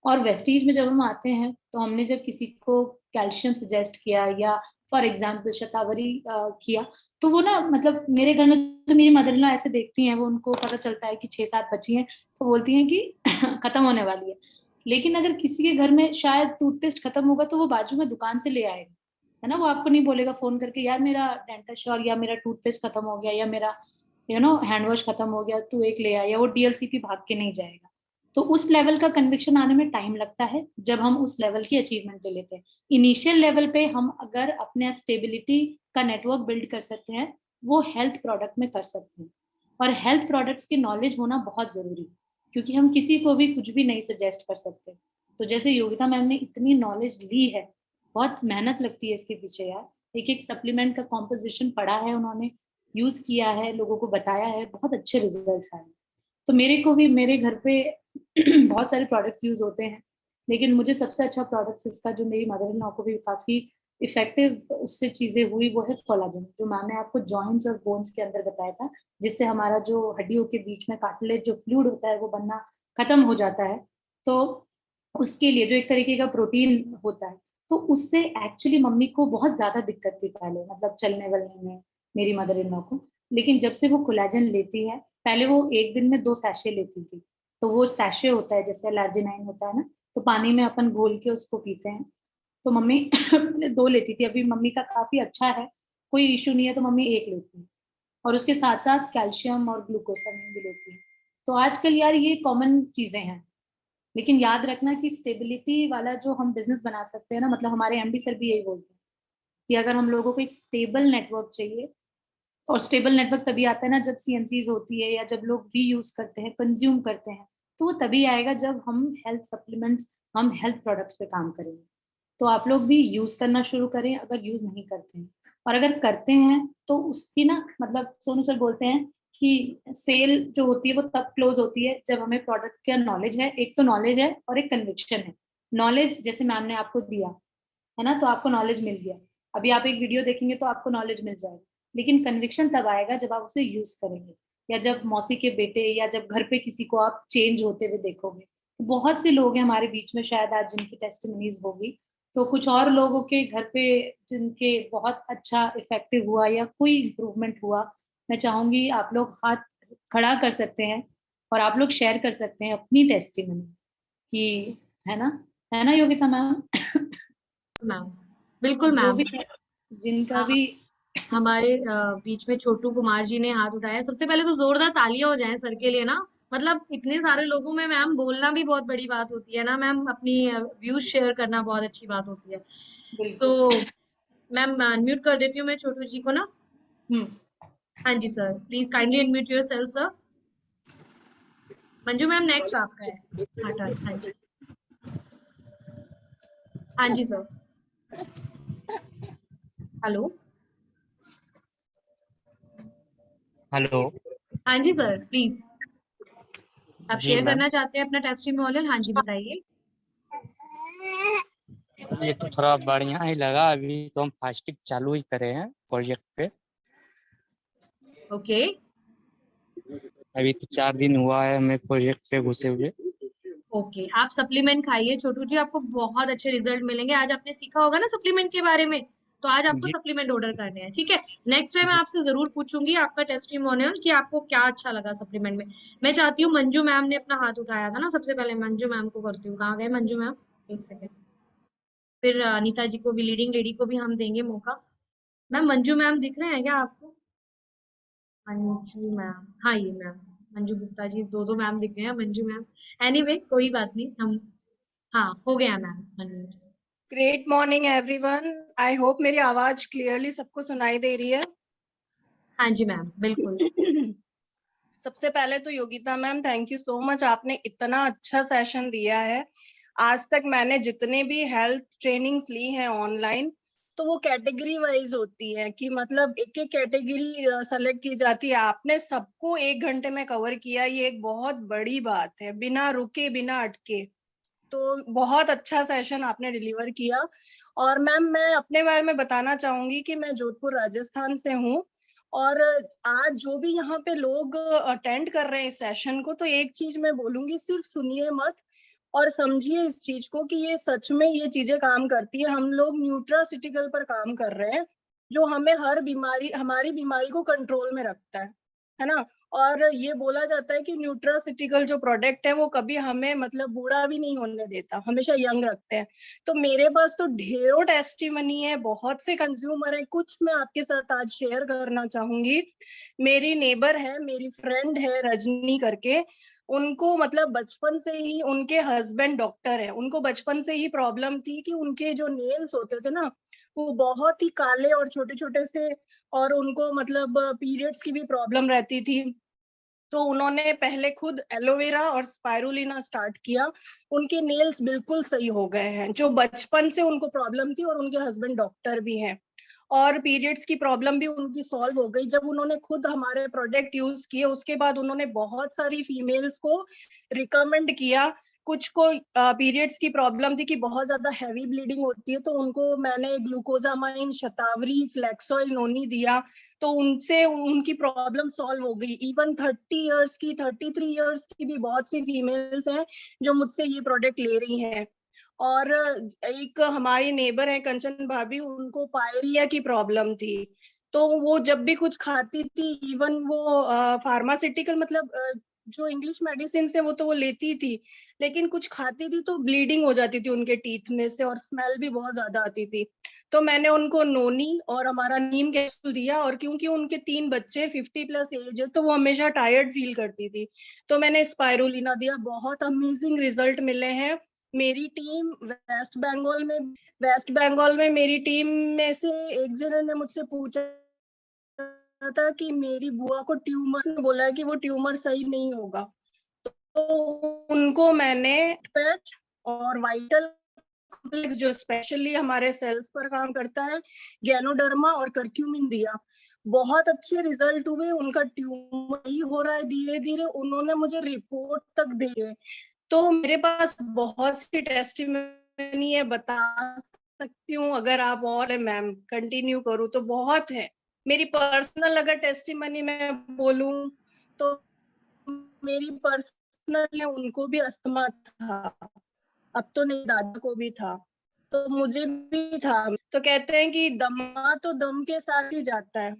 और वेस्टीज में जब हम आते हैं, तो हमने जब किसी को कैल्शियम सजेस्ट किया या फॉर एग्जाम्पल शतावरी किया, तो वो ना, मतलब मेरे घर में तो मेरी मदर इन लॉ ऐसे देखती हैं, वो उनको पता चलता है कि 6-7 बच्ची हैं, तो बोलती हैं कि खत्म होने वाली है। लेकिन अगर किसी के घर में शायद टूथपेस्ट खत्म होगा, तो वो बाजू में दुकान से ले आएगा, है ना। वो आपको नहीं बोलेगा फोन करके, यार मेरा डेंटाश्योर या मेरा टूथपेस्ट खत्म हो गया या मेरा हैंड वॉश खत्म हो गया, तू एक ले आ, या वो डीएलसीपी भाग के नहीं जाएगा। तो उस लेवल का कन्विक्शन आने में टाइम लगता है जब हम उस लेवल की अचीवमेंट ले लेते हैं। इनिशियल लेवल पे हम अगर अपने स्टेबिलिटी का नेटवर्क बिल्ड कर सकते हैं, वो हेल्थ प्रोडक्ट में कर सकते हैं। और हेल्थ प्रोडक्ट्स की नॉलेज होना बहुत जरूरी है, क्योंकि हम किसी को भी कुछ भी नहीं सजेस्ट कर सकते। तो जैसे योगिता मैम ने इतनी नॉलेज ली है, बहुत मेहनत लगती है इसके पीछे यार। एक एक सप्लीमेंट का कॉम्पोजिशन पढ़ा है उन्होंने, यूज किया है, लोगों को बताया है, बहुत अच्छे रिजल्ट्स आए। तो मेरे को भी मेरे घर पे बहुत सारे प्रोडक्ट्स यूज होते हैं, लेकिन मुझे सबसे अच्छा प्रोडक्ट्स इसका, जो मेरी मदर इन लॉ को भी काफी इफेक्टिव उससे चीजें हुई, वो है कोलाजन, जो मैम ने आपको जॉइंट्स और बोन्स के अंदर बताया था, जिससे हमारा जो हड्डियों के बीच में कार्टिलेज जो फ्लूइड होता है वो बनना खत्म हो जाता है। तो उसके लिए जो एक तरीके का प्रोटीन होता है, तो उससे एक्चुअली मम्मी को बहुत ज्यादा दिक्कत थी पहले, मतलब चलने वलने में, मेरी मदर इन लॉ को। लेकिन जब से वो कोलाजन लेती है, पहले वो एक दिन में 2 सैशे लेती थी। तो वो सैशे होता है जैसे लार्जिनाइन होता है ना, तो पानी में अपन घोल के उसको पीते हैं। तो मम्मी पहले 2 लेती थी, अभी मम्मी का काफी अच्छा है, कोई इशू नहीं है, तो मम्मी 1 लेती है। और उसके साथ साथ कैल्शियम और ग्लूकोसामिन भी लेती है। तो आजकल यार ये कॉमन चीजें हैं। लेकिन याद रखना कि स्टेबिलिटी वाला जो हम बिजनेस बना सकते हैं ना, मतलब हमारे एमडी सर भी यही बोलते हैं कि अगर हम लोगों को एक स्टेबल नेटवर्क चाहिए, और स्टेबल नेटवर्क तभी आता है ना जब सीएनसीज होती है, या जब लोग भी यूज करते हैं, कंज्यूम करते हैं, तो वो तभी आएगा जब हम हेल्थ सप्लीमेंट्स, हम हेल्थ प्रोडक्ट्स पे काम करेंगे। तो आप लोग भी यूज करना शुरू करें अगर यूज नहीं करते हैं। और अगर करते हैं तो उसकी ना, मतलब सोनू सर बोलते हैं कि सेल जो होती है वो तब क्लोज होती है जब हमें प्रोडक्ट का नॉलेज है। एक तो नॉलेज है और एक कन्विक्शन है। नॉलेज जैसे मैम ने आपको दिया है ना, तो आपको नॉलेज मिल गया। अभी आप एक वीडियो देखेंगे तो आपको नॉलेज मिल जाएगा, लेकिन कन्विक्शन तब आएगा जब आप उसे यूज करेंगे, या जब मौसी के बेटे या जब घर पे किसी को आप चेंज होते हुए देखोगे। तो बहुत से लोग हैं हमारे बीच में शायद आज जिनकी टेस्टिमनीज होगी, तो कुछ और लोगों के घर पे जिनके बहुत अच्छा इफेक्टिव हुआ या कोई इम्प्रूवमेंट हुआ, मैं चाहूंगी आप लोग हाथ खड़ा कर सकते हैं और आप लोग शेयर कर सकते हैं अपनी टेस्टिमनी कि, है ना, है ना योगिता मैम। मैम, बिल्कुल जो मैम। भी है, जिनका हाँ, भी हमारे बीच में छोटू कुमार जी ने हाथ उठाया। सबसे पहले तो जोरदार तालियां हो जाएं सर के लिए ना। मतलब इतने सारे लोगों में मैम बोलना भी बहुत बड़ी बात होती है ना मैम, अपनी व्यूज शेयर करना बहुत अच्छी बात होती है। सो बिल्कुल। मैम अनम्यूट कर देती हूँ मैं छोटू जी को ना। हम्म। हाँ जी sir, please kindly unmute yourself sir. Manju ma'am next आपका है। हाँ टर्न, हाँ जी। हाँ जी सर। हेलो। हेलो। हाँ जी सर प्लीज, आप जी शेयर मैम, करना चाहते हैं अपना टेस्टिमोनियल? हाँ जी बताइए। ये तो थोड़ा बढ़िया ही लगा। अभी तो हम फास्टिंग चालू ही करे हैं प्रोजेक्ट पे। ओके। अभी तो 4 दिन हुआ है हमें प्रोजेक्ट पे घुसे हुए। ओके, आप सप्लीमेंट खाइए छोटू जी, आपको बहुत अच्छे रिजल्ट मिलेंगे। आज आपने सीखा होगा ना सप्लीमेंट के बारे में, तो आज आपको जी सप्लीमेंट ऑर्डर करने हैं, ठीक है। नेक्स्ट टाइम मैं जी। आपसे जरूर पूछूंगी आपका टेस्टिमोनियल कि आपको क्या अच्छा लगा सप्लीमेंट में। मैं चाहती हूँ, मंजू मैम ने अपना हाथ उठाया था ना सबसे पहले, मंजू मैम को करती हूँ। कहाँ गए मंजू मैम? एक सेकेंड। फिर अनीता जी को भी, लीडिंग लेडी को भी हम देंगे मौका। मैम मंजू मैम दिख रहे हैं क्या आपको? मंजू मैम, हाँ ये मैम मंजू गुप्ता जी, दो दो मैम दिख रहे हैं मंजू मैम। एनीवे कोई बात नहीं, हम, हाँ हो गया ma'am unmute. Great morning everyone. I hope मेरी आवाज क्लियरली सबको सुनाई दे रही है। हाँ जी मैम बिल्कुल। सबसे पहले तो Yogita ma'am, thank you so much, आपने इतना अच्छा सेशन दिया है। आज तक मैंने जितने भी हेल्थ ट्रेनिंग्स ली हैं ऑनलाइन, तो वो कैटेगरी वाइज होती है कि मतलब एक एक कैटेगरी सेलेक्ट की जाती है। आपने सबको 1 घंटे में कवर किया, ये एक बहुत बड़ी बात है, बिना रुके बिना अटके। तो बहुत अच्छा सेशन आपने डिलीवर किया। और मैम मैं अपने बारे में बताना चाहूंगी कि मैं जोधपुर राजस्थान से हूँ। और आज जो भी यहाँ पे लोग अटेंड कर रहे हैं इस सेशन को, तो एक चीज मैं बोलूंगी, सिर्फ सुनिए मत और समझिए इस चीज को कि ये सच में ये चीजें काम करती है। हम लोग न्यूट्रासिटिकल पर काम कर रहे हैं, जो हमें हर बीमारी, हमारी बीमारी को कंट्रोल में रखता है ना। और ये बोला जाता है कि न्यूट्रासिटिकल जो प्रोडक्ट है वो कभी हमें मतलब बूढ़ा भी नहीं होने देता, हमेशा यंग रखते हैं। तो मेरे पास तो ढेरों टेस्टिमनी है, बहुत से कंज्यूमर हैं। कुछ मैं आपके साथ आज शेयर करना चाहूंगी। मेरी नेबर है, मेरी फ्रेंड है रजनी करके। उनको मतलब बचपन से ही, उनके हस्बैंड डॉक्टर है, उनको बचपन से ही प्रॉब्लम थी कि उनके जो नेल्स होते थे ना, वो बहुत ही काले और छोटे छोटे से, और उनको मतलब पीरियड्स की भी प्रॉब्लम रहती थी। तो उन्होंने पहले खुद एलोवेरा और स्पाइरुलिना स्टार्ट किया। उनके नेल्स बिल्कुल सही हो गए हैं, जो बचपन से उनको प्रॉब्लम थी, और उनके हस्बैंड डॉक्टर भी हैं। और पीरियड्स की प्रॉब्लम भी उनकी सॉल्व हो गई जब उन्होंने खुद हमारे प्रोडक्ट यूज किए। उसके बाद उन्होंने बहुत सारी फीमेल्स को रिकमेंड किया। कुछ को पीरियड्स की प्रॉब्लम थी कि बहुत ज्यादा हैवी ब्लीडिंग होती है, तो उनको मैंने ग्लूकोजामाइन, शतावरी, फ्लेक्सॉइल, नोनी दिया। तो उनसे उनकी प्रॉब्लम सॉल्व हो गई। इवन 30 इयर्स की, 33 इयर्स की भी बहुत सी फीमेल्स हैं जो मुझसे ये प्रोडक्ट ले रही हैं। और एक हमारी नेबर है कंचन भाभी, उनको पायरिया की प्रॉब्लम थी। तो वो जब भी कुछ खाती थी, इवन वो फार्मास्यूटिकल मतलब जो इंग्लिश मेडिसिन है वो तो वो लेती थी, लेकिन कुछ खाती थी तो ब्लीडिंग हो जाती थी उनके टीथ में से, और स्मेल भी बहुत ज्यादा आती थी। तो मैंने उनको नोनी और हमारा नीम कैप्सूल दिया। और क्योंकि उनके 3 बच्चे 50+ एज है, तो वो हमेशा टायर्ड फील करती थी, तो मैंने स्पाइरुलिना दिया। बहुत अमेजिंग रिजल्ट मिले हैं। मेरी टीम वेस्ट बंगाल में मेरी टीम में से एक जने ने मुझसे पूछा था कि मेरी बुआ को ट्यूमर, ने बोला है कि वो ट्यूमर सही नहीं होगा। तो उनको मैंने पैच और वाइटल कॉम्प्लेक्स, जो स्पेशली हमारे सेल्स पर काम करता है, गैनोडर्मा और करक्यूमिन दिया। बहुत अच्छे रिजल्ट हुए, उनका ट्यूमर ही हो रहा है धीरे धीरे। उन्होंने मुझे रिपोर्ट तक भेजे। तो मेरे पास बहुत सी टेस्टिमनी है, बता सकती हूँ अगर आप और मैम कंटिन्यू करूँ तो बहुत है। मेरी पर्सनल अगर टेस्टिमनी मैं बोलूँ तो मेरी पर्सनल है, उनको भी अस्थमा था। अब तो नहीं, दादा को भी था, तो मुझे भी था। तो कहते हैं कि दमा तो दम के साथ ही जाता है,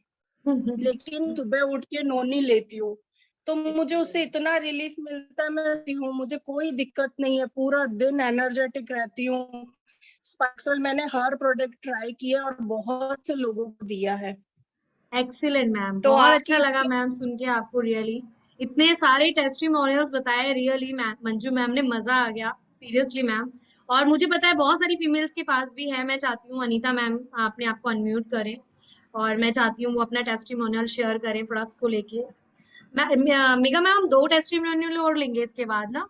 लेकिन सुबह उठ के नोनी लेती हूँ तो मुझे उससे इतना रिलीफ मिलता है। मैं हूँ, मुझे कोई दिक्कत नहीं है, पूरा दिन एनर्जेटिक रहती हूँ। स्पाइक्सोल मैंने हर प्रोडक्ट ट्राई किया और बहुत से लोगों को दिया है। एक्सीलेंट मैम, तो बहुत आपकी अच्छा लगा मैम सुन के आपको रियली। इतने सारे टेस्टिमोनियल्स बताए रियली मैम, मंजू मैम ने मजा आ गया सीरियसली मैम। और मुझे पता है बहुत सारी फीमेल्स के पास भी है, मैं चाहती हूँ अनीता मैम अपने आप को अनम्यूट करें और मैं चाहती हूँ वो अपना टेस्टिमोनियल शेयर करें प्रोडक्ट्स को लेके। मेगा मैम हम 2 टेस्टिमोनियल और लेंगे इसके बाद ना,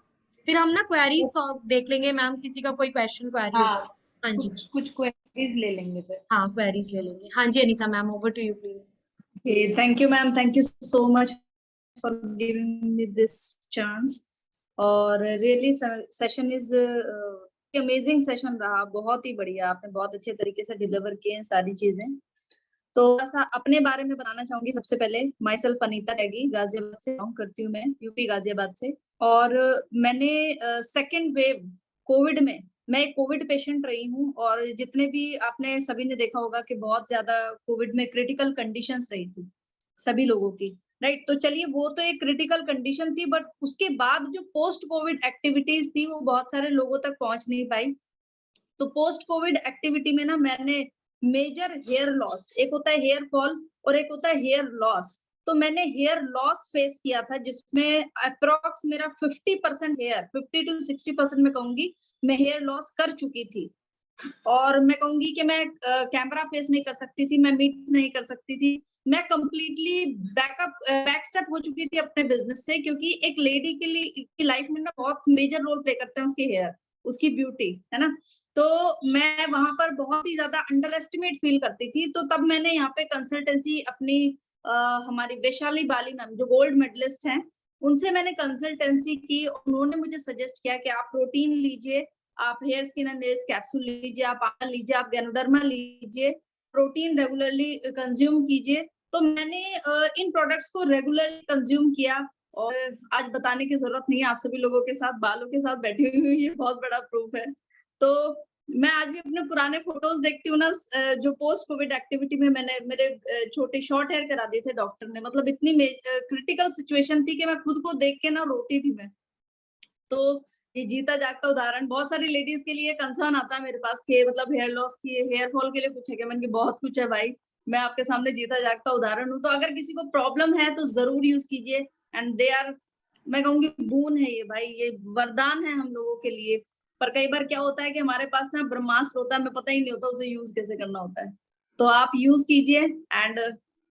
फिर हम ना क्वेरीज सॉल्व देख लेंगे मैम, किसी का कोई क्वेश्चन क्वेरी हो हाँ, तो। हाँ जी, कुछ क्वेरीज ले लेंगे फिर। हाँ क्वेरीज ले लेंगे। हाँ जी Anita ma'am, over to you please. Okay, thank you, ma'am. Thank you so much for giving me this chance. और really session is amazing session रहा, बहुत ही बढ़िया, आपने बहुत अच्छे तरीके से डिलीवर किए हैं सारी चीजें। तो ऐसा अपने बारे में बताना चाहूंगी। सबसे पहले माई सेल्फ अनीता त्यागी, गाजियाबाद से बिलोंग करती हूँ मैं, यूपी गाजियाबाद से। और मैंने सेकेंड वेव कोविड में, मैं एक कोविड पेशेंट रही हूँ और जितने भी आपने सभी ने देखा होगा कि बहुत ज्यादा कोविड में क्रिटिकल कंडीशंस रही थी सभी लोगों की, राइट। तो चलिए वो तो एक क्रिटिकल कंडीशन थी, बट उसके बाद जो पोस्ट कोविड एक्टिविटीज थी वो बहुत सारे लोगों तक पहुंच नहीं पाई। तो पोस्ट कोविड एक्टिविटी में ना मैंने मेजर हेयर लॉस, एक होता है हेयर फॉल और एक होता है हेयर लॉस, तो मैंने हेयर लॉस फेस किया था जिसमें अप्रोक्स मेरा 50% हेयर, 50 to 60% में कहूंगी मैं हेयर लॉस कर चुकी थी। और मैं कहूंगी कि मैं कैमरा फेस नहीं कर सकती थी, मैं मीट नहीं कर सकती थी, मैं कंप्लीटली बैक स्टेप हो चुकी थी अपने बिजनेस से, क्योंकि एक लेडी के लिए की लाइफ में ना बहुत मेजर रोल प्ले करते हैं उसके हेयर, उसकी ब्यूटी, है ना। तो मैं वहां पर बहुत ही ज्यादा अंडर एस्टिमेट फील करती थी। तो तब मैंने यहाँ पे कंसल्टेंसी अपनी हमारी वैशाली बाली मैम जो गोल्ड मेडलिस्ट हैं उनसे मैंने कंसल्टेंसी की। उन्होंने मुझे सजेस्ट किया कि आप प्रोटीन लीजिए, आप hair skin and nails capsule लीजिए, आप आयल लीजिए, आप गैनोडर्मा लीजिए, प्रोटीन रेगुलरली कंज्यूम कीजिए। तो मैंने इन प्रोडक्ट्स को रेगुलरली कंज्यूम किया और आज बताने की जरूरत नहीं है, आप सभी लोगों के साथ बालों के साथ बैठी हुई हूँ, ये बहुत बड़ा प्रूफ है। तो मैं आज भी अपने पुराने फोटोज देखती हूँ ना, जो पोस्ट कोविड एक्टिविटी में मैंने मेरे छोटे शॉर्ट हेयर करा दिए थे डॉक्टर ने, मतलब इतनी क्रिटिकल सिचुएशन थी कि मैं खुद को देख के ना रोती थी मैं। तो ये जीता जागता उदाहरण, बहुत सारी लेडीज के लिए कंसर्न आता है मेरे पास कि मतलब हेयर लॉस की, हेयर फॉल के लिए कुछ है क्या, मैंने बहुत कुछ है भाई, मैं आपके सामने जीता जागता उदाहरण हूँ। तो अगर किसी को प्रॉब्लम है तो जरूर यूज कीजिए, एंड दे आर, मैं कहूंगी बून है ये भाई, ये वरदान है हम लोगों के लिए। पर कई बार क्या होता है कि हमारे पास ना ब्रह्मास्त्र होता है, हमें पता ही नहीं होता उसे यूज कैसे करना होता है। तो आप यूज कीजिए एंड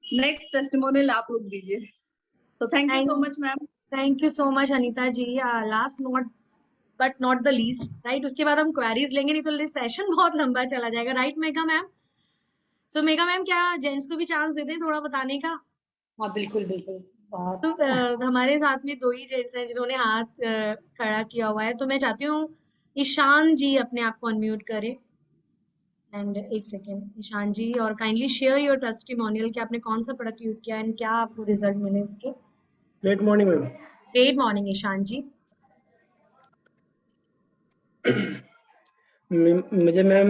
नेक्स्ट टेस्टिमोनियल आप लोग दीजिए। तो thank you so much ma'am. Thank you so much Anita ji. Last not but not the least, right, उसके बाद हम क्वेरीज लेंगे, नहीं तो सेशन बहुत लंबा चला जाएगा, राइट मेगा मैम। सो मेगा मैम क्या जेंट्स को भी चांस देते हैं थोड़ा बताने का? हाँ बिल्कुल बिल्कुल, बहुत तो हमारे साथ में 2 ही जेंट्स हैं जिन्होंने हाथ खड़ा किया हुआ है, तो मैं चाहती हूँ ईशान जी अपने आप को अनम्यूट करें। एंड एक सेकेंड ईशान जी, और काइंडली शेयर योर टेस्टिमोनियल कि आपने कौन सा प्रोडक्ट यूज किया एंड क्या आपको रिजल्ट मिले इसके। Good morning ma'am. Great morning Ishaan ji. मुझे मैम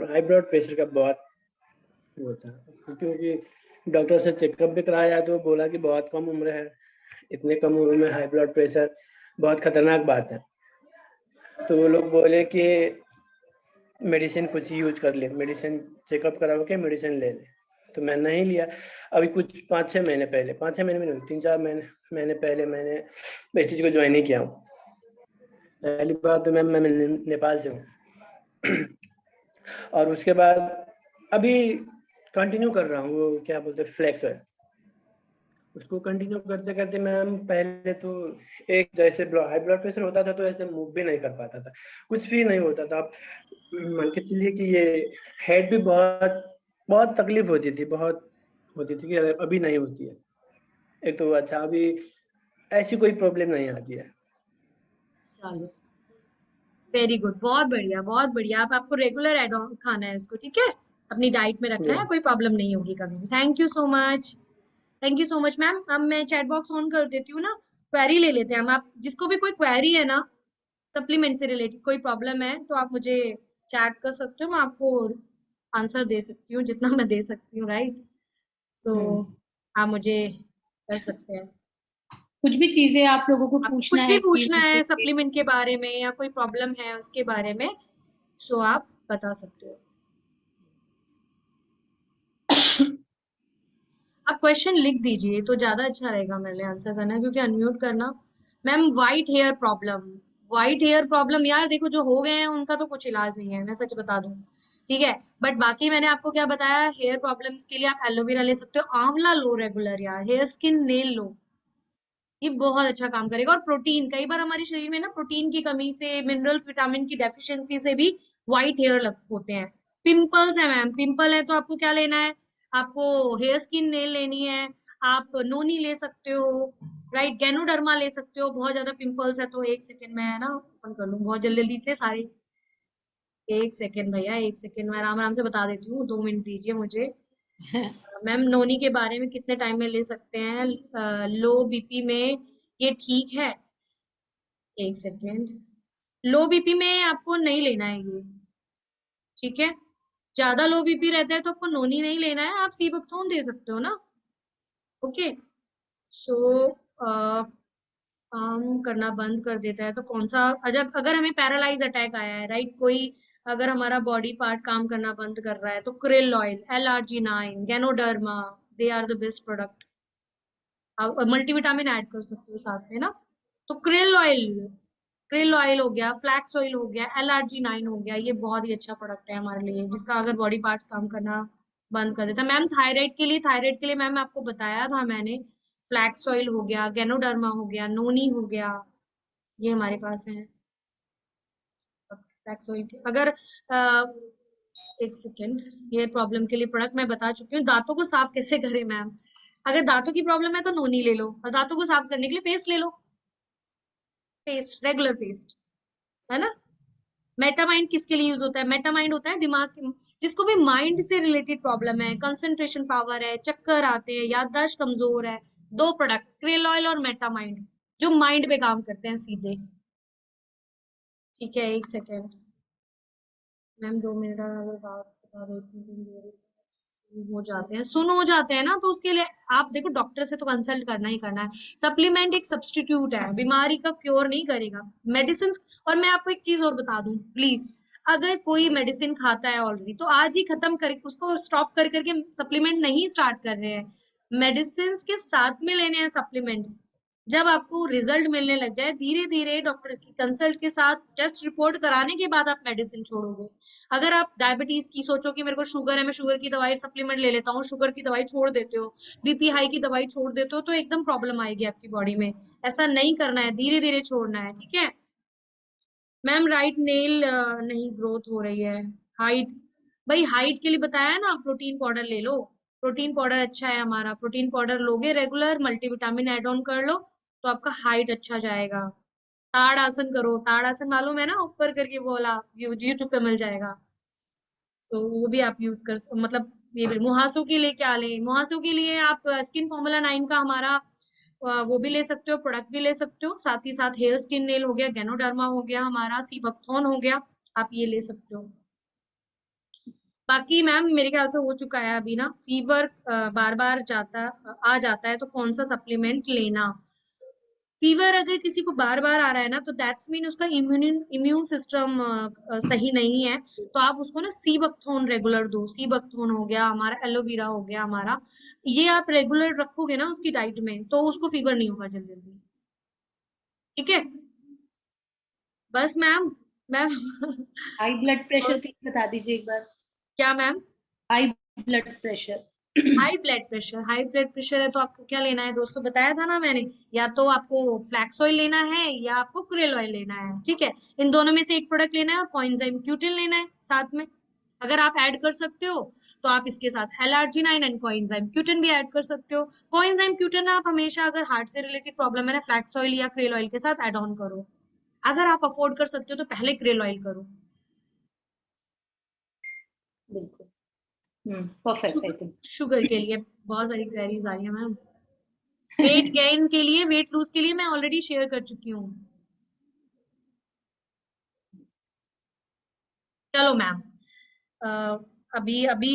हाई ब्लड प्रेशर का बहुत वो था, क्योंकि डॉक्टर से चेकअप भी कराया तो बोला कि बहुत कम उम्र है, इतने कम उम्र में हाई ब्लड प्रेशर बहुत खतरनाक बात है। तो वो लोग बोले कि मेडिसिन कुछ यूज कर ले, मेडिसिन चेकअप करा के मेडिसिन ले ले। तो मैं नहीं लिया। अभी कुछ 5-6 महीने पहले, 5-6 महीने में 3-4 महीने पहले मैंने इस चीज़ को ज्वाइन ही किया हूँ। पहली बात तो मैं नेपाल से हूँ और उसके बाद अभी कंटिन्यू कर रहा हूँ, वो क्या बोलते हैं फ्लेक्स है, उसको कंटिन्यू करते करते मैम पहले तो एक जैसे हाई ब्लड प्रेशर होता था तो ऐसे मूव भी नहीं कर पाता था, कुछ भी नहीं होता था। आप मान के चलिए कि ये हेड भी बहुत तकलीफ होती थी, बहुत होती थी कि अभी नहीं होती है। एक तो अच्छा अभी ऐसी कोई प्रॉब्लम नहीं आती है। चलो वेरी गुड, बहुत बढ़िया बहुत बढ़िया। आप आपको रेगुलर एड ऑन खाना है इसको, ठीक है, अपनी डाइट में रखना है, कोई प्रॉब्लम नहीं होगी कभी भी। Thank you so much, thank you so much ma'am. अब मैं चैट बॉक्स ऑन कर देती हूँ ना, क्वेरी ले लेते हैं हम। आप जिसको भी कोई क्वेरी है ना सप्लीमेंट से रिलेटेड, कोई प्रॉब्लम है तो आप मुझे चैट कर सकते हो, मैं आपको आंसर दे सकती हूँ जितना मैं दे सकती हूँ, राइट। सो आप मुझे कर सकते हैं, कुछ भी चीजें आप लोगों को आपको पूछना कुछ भी है पूछना है कि सप्लीमेंट के बारे में या कोई प्रॉब्लम है उसके बारे में, सो आप बता सकते हो। आप क्वेश्चन लिख दीजिए तो ज्यादा अच्छा रहेगा मेरे लिए आंसर करना, क्योंकि अनम्यूट करना। Ma'am white hair problem, white hair problem यार देखो जो हो गए हैं उनका तो कुछ इलाज नहीं है, मैं सच बता दूं, ठीक है। बट बाकी मैंने आपको क्या बताया, हेयर प्रॉब्लम्स के लिए आप एलोवेरा ले सकते हो, आंवला लो रेगुलर यार, हेयर स्किन नेल लो, ये बहुत अच्छा काम करेगा। और प्रोटीन, कई बार हमारे शरीर में ना प्रोटीन की कमी से, मिनरल्स विटामिन की डेफिशिएंसी से भी व्हाइट हेयर लग होते हैं। पिंपल्स है मैम, पिंपल है तो आपको क्या लेना है, आपको हेयर स्किन नेल लेनी है, आप नोनी ले सकते हो, राइट, गैनोडर्मा ले सकते हो। बहुत ज्यादा पिंपल्स है तो एक सेकेंड में है ना ओपन कर लूँ, बहुत जल्दी जल्दी इतने सारे, एक सेकेंड भैया, एक सेकेंड, मैं आराम आराम से बता देती हूँ, 2 मिनट दीजिए मुझे। मैम नोनी के बारे में कितने टाइम में ले सकते हैं, लो बीपी में ये ठीक है, एक सेकेंड, लो बीपी में आपको नहीं लेना है ये, ठीक है। ज्यादा लो बीपी रहता है तो आपको नोनी नहीं लेना है, आप सीबकथोन दे सकते हो ना, ओके। सो काम करना बंद कर देता है तो कौन सा, अजब, अगर हमें पैरालाइज अटैक आया है, राइट, कोई अगर हमारा बॉडी पार्ट काम करना बंद कर रहा है तो krill oil, LRG9, ganoderma, they are the best product. आप मल्टीविटामिन ऐड कर सकते हो साथ में ना, तो क्रिल ऑयल हो गया, फ्लैक्स ऑयल हो गया, LRG9 हो गया, ये बहुत ही अच्छा प्रोडक्ट है हमारे लिए, जिसका अगर बॉडी पार्ट्स काम करना बंद कर देता है। मैम थायराइड के लिए मैम आपको बताया था मैंने, फ्लैक्स ऑयल हो गया, गैनोडर्मा हो गया, नोनी हो गया, ये हमारे पास है। फ्लैक्स ऑयल अगर एक सेकेंड, ये प्रॉब्लम के लिए प्रोडक्ट मैं बता चुकी हूँ। दांतों को साफ कैसे करें मैम, अगर दांतों की प्रॉब्लम है तो नोनी ले लो, और दांतों को साफ करने के लिए पेस्ट ले लो, पेस्ट, रेगुलर पेस्ट, है ना। मेटामाइंड किसके लिए यूज होता है, मेटामाइंड होता है दिमाग के, जिसको भी माइंड से रिलेटेड प्रॉब्लम है, कंसंट्रेशन पावर है, चक्कर आते हैं, याददाश्त कमजोर है, 2 प्रोडक्ट, क्रेल ऑयल और मेटामाइंड, जो माइंड पे काम करते हैं सीधे, ठीक है। एक सेकेंड मैम, 2 मिनट अगर बात बता देती हो जाते हैं, सुन हो जाते हैं ना, तो उसके लिए आप देखो डॉक्टर से तो कंसल्ट करना ही करना है। सप्लीमेंट एक सब्स्टिट्यूट है, बीमारी का क्योर नहीं करेगा, मेडिसिन। और मैं आपको एक चीज और बता दूं प्लीज, अगर कोई मेडिसिन खाता है ऑलरेडी तो आज ही खत्म कर, उसको स्टॉप कर करके सप्लीमेंट नहीं स्टार्ट कर रहे हैं, मेडिसिन के साथ में लेने हैं सप्लीमेंट्स। जब आपको रिजल्ट मिलने लग जाए, धीरे धीरे डॉक्टर की कंसल्ट के साथ टेस्ट रिपोर्ट कराने के बाद आप मेडिसिन छोड़ोगे। अगर आप डायबिटीज की सोचो कि मेरे को शुगर है, मैं शुगर की दवाई सप्लीमेंट ले लेता हूँ, शुगर की दवाई छोड़ देते हो, बीपी हाई की दवाई छोड़ देते हो, तो एकदम प्रॉब्लम आएगी आपकी बॉडी में। ऐसा नहीं करना है, धीरे धीरे छोड़ना है, ठीक है। मैम राइट नेल नहीं ग्रोथ हो रही है, हाइट, भाई हाइट के लिए बताया ना, प्रोटीन पाउडर ले लो, प्रोटीन पाउडर अच्छा है हमारा, प्रोटीन पाउडर लोगे रेगुलर, मल्टीविटामिन एड ऑन कर लो तो आपका हाइट अच्छा जाएगा। ताड़ आसन करो, ताड़ आसन मालूम है ना, ऊपर करके वो वाला, यूट्यूब पे मिल जाएगा, सो वो भी आप यूज कर मतलब, ये भी मुहासों के लिए क्या लें, मुहासों के लिए आप स्किन फॉर्मूला 9 का हमारा वो भी ले सकते हो, प्रोडक्ट भी ले सकते हो, साथ ही साथ हेयर स्किन नेल हो गया, गैनोडर्मा हो गया, हमारा सीबकथॉर्न हो गया, आप ये ले सकते हो। बाकी मैम मेरे ख्याल से हो चुका है अभी ना, फीवर बार बार आ जाता है तो कौन सा सप्लीमेंट लेना, फीवर अगर किसी को बार बार आ रहा है ना तो दैट्स मीन उसका इम्यून सिस्टम सही नहीं है, तो आप उसको ना सीबकथोन रेगुलर दो, सीबकथोन हो गया हमारा, एलोवेरा हो गया हमारा, ये आप रेगुलर रखोगे ना उसकी डाइट में तो उसको फीवर नहीं होगा जल्दी जल्दी, ठीक है। बस ma'am, ma'am high blood pressure की बता दीजिए एक बार। क्या ma'am, high blood pressure. High blood pressure है तो आपको क्या लेना है दोस्तों, बताया था ना मैंने, या तो आपको फ्लैक्स ऑयल लेना है या आपको क्रेल ऑयल लेना है, ठीक है। इन दोनों में से एक प्रोडक्ट लेना है, और कोएंजाइम क्यूटिन लेना है साथ में, अगर आप ऐड कर सकते हो तो आप इसके साथ LRG9 एंड कोएंजाइम क्यूटिन भी ऐड कर सकते हो। कोएंजाइम क्यूटिन आप हमेशा अगर हार्ट से रिलेटेड प्रॉब्लम है ना, फ्लैक्स ऑयल या क्रेल ऑयल के साथ ऐड ऑन करो, अगर आप अफोर्ड कर सकते हो तो पहले क्रेल ऑयल करो। बिल्कुल, परफेक्ट आई थिंक। शुगर के लिए बहुत सारी क्वेरीज आ रही है मैम, वेट गेन के लिए, वेट लूज के लिए मैं ऑलरेडी शेयर कर चुकी हूँ। चलो मैम, अभी अभी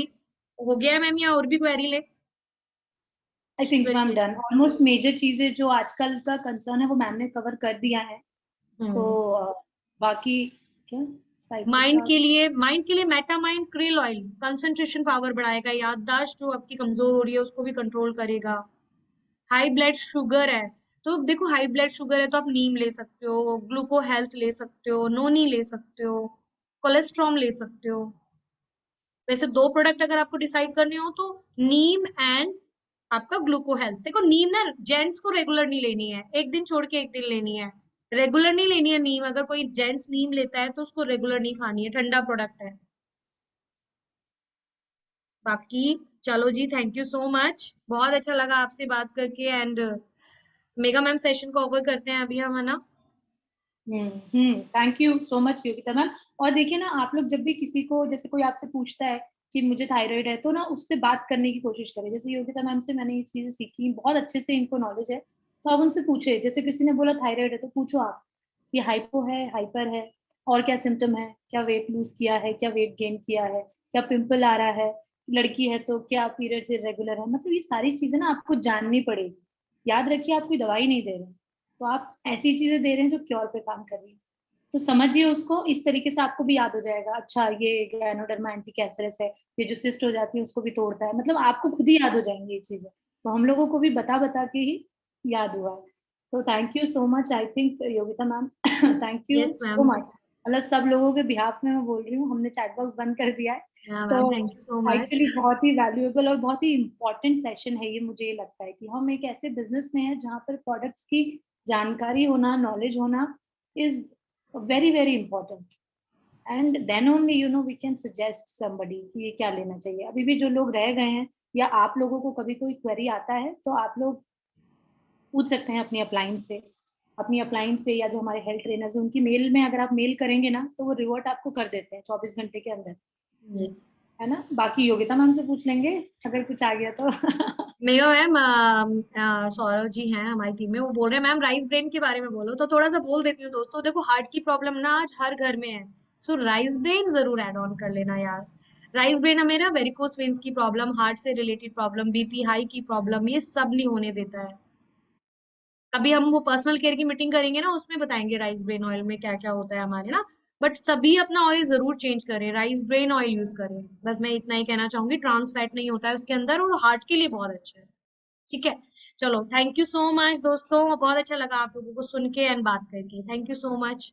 हो गया है मैम, या और भी क्वेरी ले, आई थिंक शुगर मैम के, डन, ऑलमोस्ट मेजर चीजें जो आजकल का कंसर्न है वो मैम ने कवर कर दिया है, तो बाकी क्या माइंड के लिए मेटामाइंड क्रिल ऑयल कंसंट्रेशन पावर बढ़ाएगा, याददाश्त जो आपकी कमजोर हो रही है उसको भी कंट्रोल करेगा। हाई ब्लड शुगर है तो देखो, हाई ब्लड शुगर है तो आप नीम ले सकते हो, ग्लूको हेल्थ ले सकते हो, नोनी ले सकते हो, कोलेस्ट्रॉम ले सकते हो। वैसे 2 प्रोडक्ट अगर आपको डिसाइड करने हो तो नीम एंड आपका ग्लूको हेल्थ। देखो नीम ना जेंट्स को रेगुलर नहीं लेनी है, एक दिन छोड़ के एक दिन लेनी है, रेगुलर नहीं लेनी है नीम। अगर कोई जेंट्स नीम लेता है तो उसको रेगुलर नहीं खानी है, ठंडा प्रोडक्ट है। बाकी चलो जी, थैंक यू सो मच, बहुत अच्छा लगा आपसे बात करके। एंड मेगा मैम सेशन को ओवर करते हैं अभी हम, है ना? Thank you so much Yogita ma'am. और देखिए ना, आप लोग जब भी किसी को, जैसे कोई आपसे पूछता है कि मुझे थायराइड है, तो ना उससे बात करने की कोशिश करें। जैसे योगिता मैम से मैंने ये चीजें सीखी, बहुत अच्छे से इनको नॉलेज है, तो आप उनसे पूछे। जैसे किसी ने बोला थायराइड है, तो पूछो आप कि हाइपो है, हाइपर है, और क्या सिम्टम है, क्या वेट लूज किया है, क्या वेट गेन किया है, क्या पिंपल आ रहा है, लड़की है तो क्या पीरियड्स इरेगुलर है। मतलब ये सारी चीजें ना आपको जाननी पड़ेगी। याद रखिए, आप कोई दवाई नहीं दे रहे, तो आप ऐसी चीजें दे रहे हैं जो क्योर पे काम कर रही है। तो समझिए उसको इस तरीके से, आपको भी याद हो जाएगा, अच्छा ये गैनोडर्मा एंटी कैंसरस है, ये जो सिस्ट हो जाती है उसको भी तोड़ता है। मतलब आपको खुद ही याद हो जाएंगी ये चीजें। तो हम लोगों को भी बता बता के ही याद हुआ है। तो thank you so much, I think Yogita ma'am thank you yes so ma'am. Much. मतलब सब लोगों के बिहाफ में मैं बोल रही हूँ, हमने चैट बॉक्स बंद कर दिया है। तो ma'am thank you so much. Actually बहुत ही वैल्यूएबल और बहुत ही इम्पोर्टेंट सेशन है ये। मुझे ये लगता है कि हम एक ऐसे बिजनेस में है जहाँ पर प्रोडक्ट्स की जानकारी होना, नॉलेज होना is very very important. And then only you know we can suggest somebody कि ये क्या लेना चाहिए। अभी भी जो लोग रह गए हैं, या आप लोगों को कभी कोई क्वेरी आता है, तो आप लोग पूछ सकते हैं अपनी अपलाइन से या जो हमारे हेल्थ ट्रेनर्स हैं उनकी मेल में। अगर आप मेल करेंगे ना, तो वो रिवर्ट आपको कर देते हैं 24 घंटे के अंदर, यस है ना। बाकी योगिता मैम से पूछ लेंगे अगर कुछ आ गया तो मेगा मैम, सौरभ जी हैं हमारी टीम में, वो बोल रहे हैं मैम राइस ब्रेन के बारे में बोलो, तो थोड़ा सा बोल देती हूँ दोस्तों। देखो हार्ट की प्रॉब्लम ना आज हर घर में है, सो राइस ब्रेन जरूर ऐड ऑन कर लेना यार। राइस ब्रेन हमें ना वेरिकोस वेन्स की प्रॉब्लम, हार्ट से रिलेटेड प्रॉब्लम, बीपी हाई की प्रॉब्लम, ये सब नहीं होने देता है। अभी हम वो पर्सनल केयर की मीटिंग करेंगे ना, उसमें बताएंगे राइस ब्रेन ऑयल में क्या क्या होता है हमारे ना। बट सभी अपना ऑयल जरूर चेंज करें, राइस ब्रेन ऑयल यूज करें, बस मैं इतना ही कहना चाहूंगी। ट्रांस फैट नहीं होता है उसके अंदर और हार्ट के लिए बहुत अच्छा है। ठीक है, चलो थैंक यू सो मच दोस्तों, बहुत अच्छा लगा आप लोगों को सुन के एंड बात करके। Thank you so much.